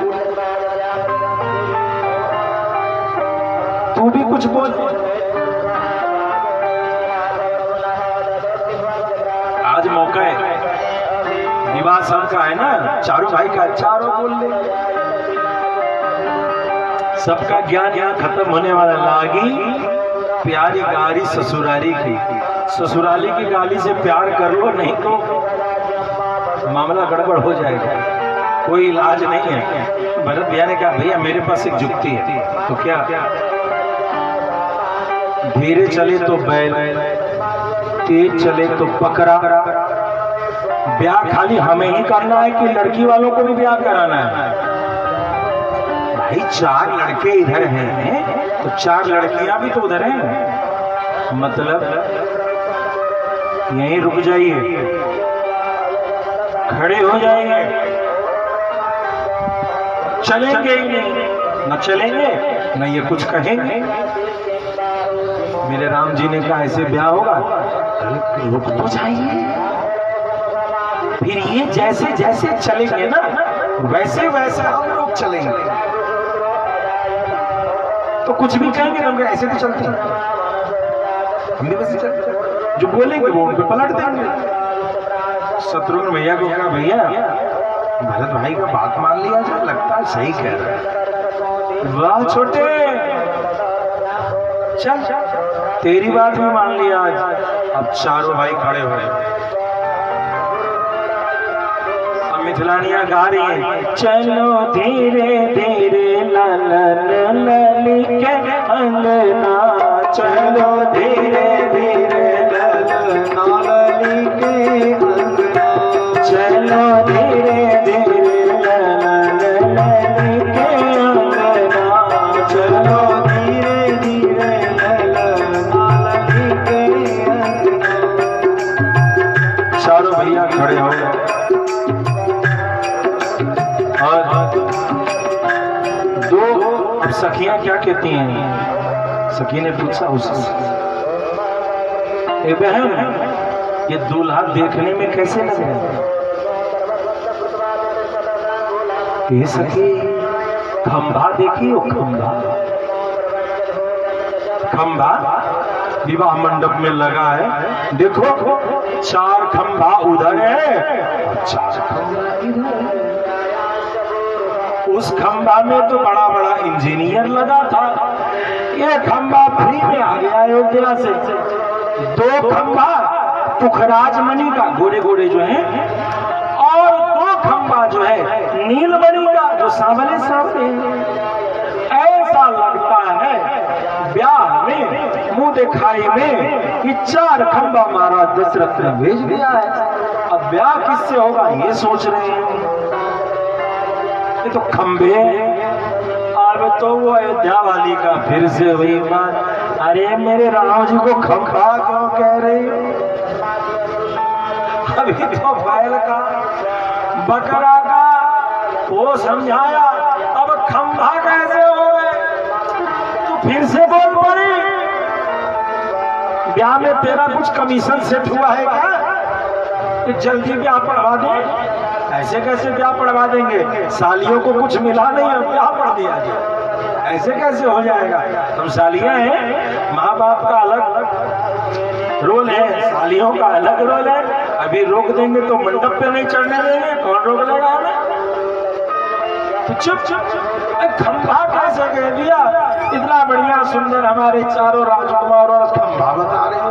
तू भी कुछ बोल। आज मौका है, विवाह सबका है ना, चारों भाई का, चारों बोल ले। सबका ज्ञान यहाँ खत्म होने वाला। लागी प्यारी गाली ससुराली की, ससुराली की गाली से प्यार कर लो, नहीं तो मामला गड़बड़ हो जाएगा, कोई इलाज नहीं है। भरत भैया ने कहा भैया मेरे पास एक जुक्ति है। तो क्या, धीरे चले तो बैल, तेज चले तो बकरा। ब्याह खाली हमें ही करना है कि लड़की वालों को भी ब्याह कराना है? भाई 4 लड़के इधर हैं तो 4 लड़कियां भी तो उधर हैं, मतलब यहीं रुक जाइए, खड़े हो जाइए, चलेंगे न चलेंगे न ये कुछ कहेंगे। मेरे राम जी ने कहा ऐसे ब्याह होगा? रुक तो जाइए, फिर ये जैसे जैसे चलेंगे ना वैसे वैसे हम लोग चलेंगे। तो कुछ भी कहेंगे हम ऐसे तो चलते हैं, हम भी वैसे चलते हैं, जो बोलेंगे वो उन पे पलट देंगे। शत्रुघ्न भैया को कहा भैया भरत भाई का बात मान लिया जाए, लगता है सही कह रहा है। वाह छोटे, चल तेरी बात भी मान लिया आज। अब चारों भाई खड़े हो गए। अब मिथिलानियां गा रही है, चलो धीरे धीरे ललन लली के अंगना, चलो धीरे धीरे ललन लली के अंगना, चलो धीरे धीरे ललन लली के अंगना, चलो धीरे धीरे ललन लली के अंगना। चारों भैया खड़े हो गए और दो अब सखियां क्या कहती हैं? सखी ने पूछा उससे, ए बहन ये दूल्हा देखने में कैसे लग रहा है? ये सखी खंभा देखी हो, खंभा, खंभा विवाह मंडप में लगा है, देखो 4 खंभा उधर है और 4 खंभा इधर है। उस खंभा में तो बड़ा बड़ा इंजीनियर लगा था, ये खंभा फ्री में आ गया अयोध्या से। 2 खंभा पुखराज मणि का, गोरे गोरे जो है, और 2 खंभा जो है नीलमणि का, जो सांवले सांवले। ऐसा लगता है ब्याह में मुंह दिखाई में कि 4 खंभा महाराज दशरथ ने भेज दिया है। अब ब्याह किससे होगा ये सोच रहे हैं। ये तो खंभे, अब तो वो अयोध्या वाली का फिर से हुई बात, अरे मेरे राम जी को खंभा क्यों कह रहे हो? अभी तो बैल का, बकरा का वो समझाया, अब खंभा कैसे हो गए? तो फिर से बोल पड़ी, ब्याह में तेरा कुछ कमीशन सेट हुआ है क्या? कि जल्दी ब्याह पढ़वा दे? ऐसे कैसे ब्याह पढ़वा देंगे? सालियों को कुछ मिला नहीं है, ब्याह पढ़ दिया जाए, ऐसे कैसे हो जाएगा? तुम सालियां हैं, माँ बाप का अलग रोल है, सालियों का अलग रोल है। अभी रोक देंगे तो मंडप पे नहीं चढ़ने देंगे, कौन रोक लेगा हमें? तो चुप चुप, खंभा का से कह दिया इतना बढ़िया सुंदर हमारे चारों राजकुमार और खंभा बता रहे हो।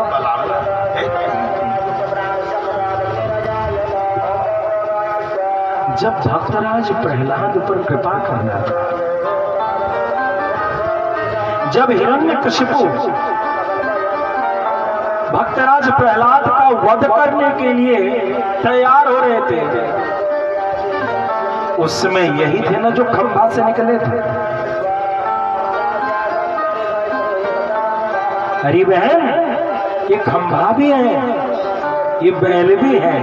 जब भक्तराज प्रहलाद पर कृपा करना था, जब हिरण्यकशिपु भक्तराज प्रहलाद का वध करने के लिए तैयार हो रहे थे, उस समय यही थे ना जो खंभा से निकले थे। अरे बहन, ये खंभा भी है, ये बैल भी है,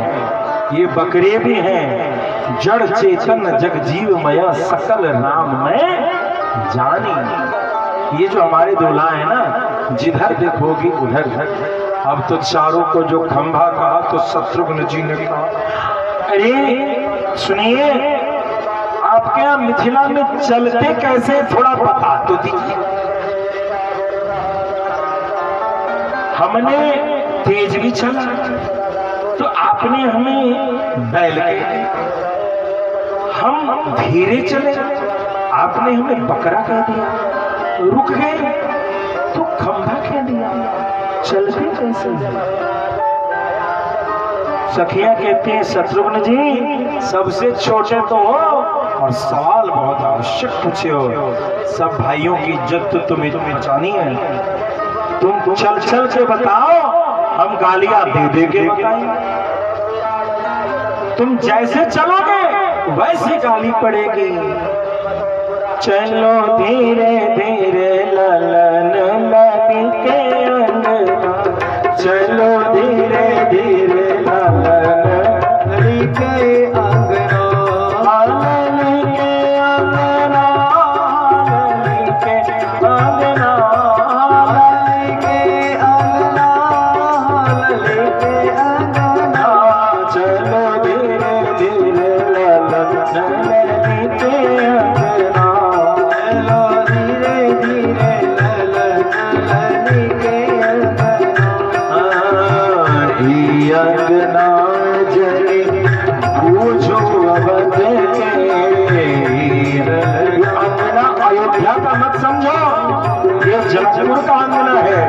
ये बकरे भी हैं, जड़ चेतन जगजीवमय सकल राम में जानी। ये जो हमारे दूल्हा है ना, जिधर देखोगी उधर। अब तो चारों को जो खंभा कहा तो शत्रुघ्न जी ने कहा, अरे सुनिए, आपके यहाँ मिथिला में चलते कैसे थोड़ा बता तो दीजिए। हमने तेज भी चला तो आपने हमें बैल कह, हम धीरे चले आपने हमें बकरा कह दिया, रुक गए तो खंभा कह दिया, चलते कैसे। सखिया कहते हैं शत्रुघ्न जी सबसे छोटे तो हो और सवाल बहुत आवश्यक पूछे हो। सब भाइयों की इज्जत तो तुम्हें जानी है, तुम चल चल के बताओ, हम गालियां दे दे के बताएंगे। तुम जैसे चलोगे वैसी गाली पड़ेगी। चलो धीरे धीरे ललन लली के अंगना, चलो धीरे धीरे ललन लली के अंगना, लली के अंगना, लली के अंगना, लली के अंगना, लली के अंगना, चलो धीरे धीरे ललन लली के अंगना, चलो धीरे धीरे ललन लली के अंगना, जने पूछो अवध के अंगना। अयोध्या का मत समझो, ये जनकपुर का अंगना है।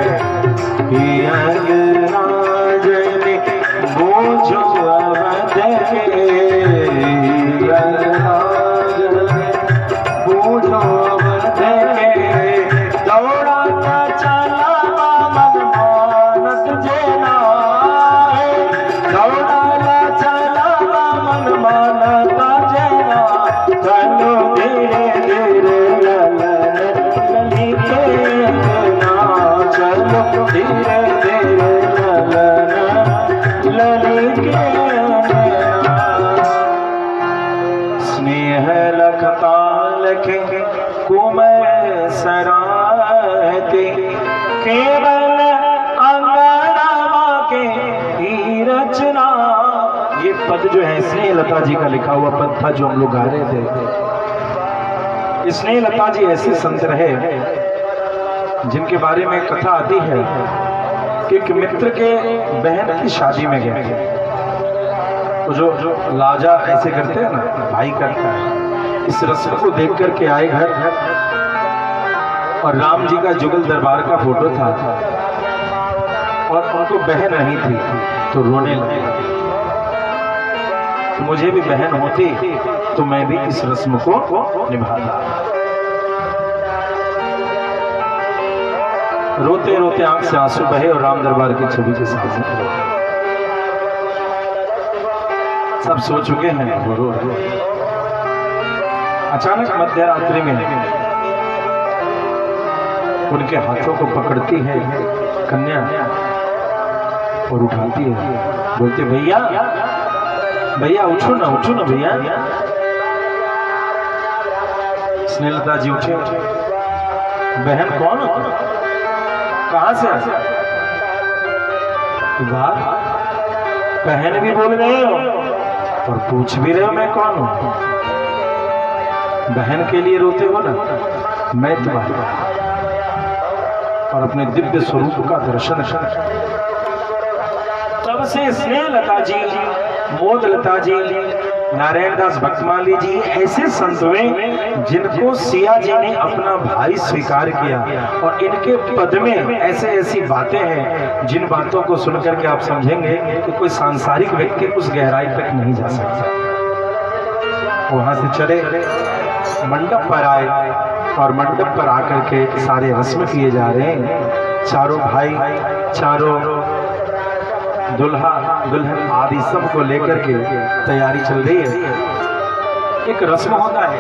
अंगना जने पूछो अवध के, अंगना जने पूछो अवध के, दौड़ाता चला मन मानत जेना, दौड़ाला चला मन मानता जेना, चलो धीरे धीरे ललन लली के अंगना, चलो धीरे धीरे ललन लली के अंगना। स्नेह लखताल के कुमय सराते, केवल अंगना के ही रचना। ये पद जो है स्नेह लता जी का लिखा हुआ पद था जो हम लोग गा रहे थे। स्नेह लता जी ऐसे संत रहे जिनके बारे में कथा आती है कि एक मित्र के बहन की शादी में गए थे, तो जो लाजा ऐसे करते हैं ना, भाई करता है, इस रस्म को देख करके आए घर, और राम जी का जुगल दरबार का फोटो था और उनको बहन नहीं थी, तो रोने लगे। मुझे भी बहन होती तो मैं भी इस रस्म को निभाता। रोते रोते आंख से आंसू बहे और राम दरबार की छवि के सामने सब सो चुके हैं, वो रो रहे। अचानक मध्य रात्रि में उनके हाथों को पकड़ती है कन्या और उठाती है, बोलते भैया भैया उठो ना भैया। स्नेहलता जी उठे, बहन कौन हो, कहां से? वाह, बहन भी बोल रहे हो और पूछ भी रहे हो मैं कौन हूं। बहन के लिए रोते हो ना, मैं तुम्हारा और अपने दिव्य स्वरूप का दर्शन। तब से स्नेहलता जी, मोदलता जी, नारायण दास भक्तमाली जी ऐसे संत हुए जिनको सिया जी ने अपना भाई स्वीकार किया, और इनके पद में ऐसे ऐसी बातें हैं जिन बातों को सुनकर के आप समझेंगे कि कोई सांसारिक व्यक्ति उस गहराई तक नहीं जा सकता। वहां से चले मंडप पर आए, और मंडप पर आकर के सारे रस्म किए जा रहे हैं। चारों भाई, चारों दुल्हा दुल्हन आदि सब को लेकर के तैयारी चल रही है। एक रस्म होता है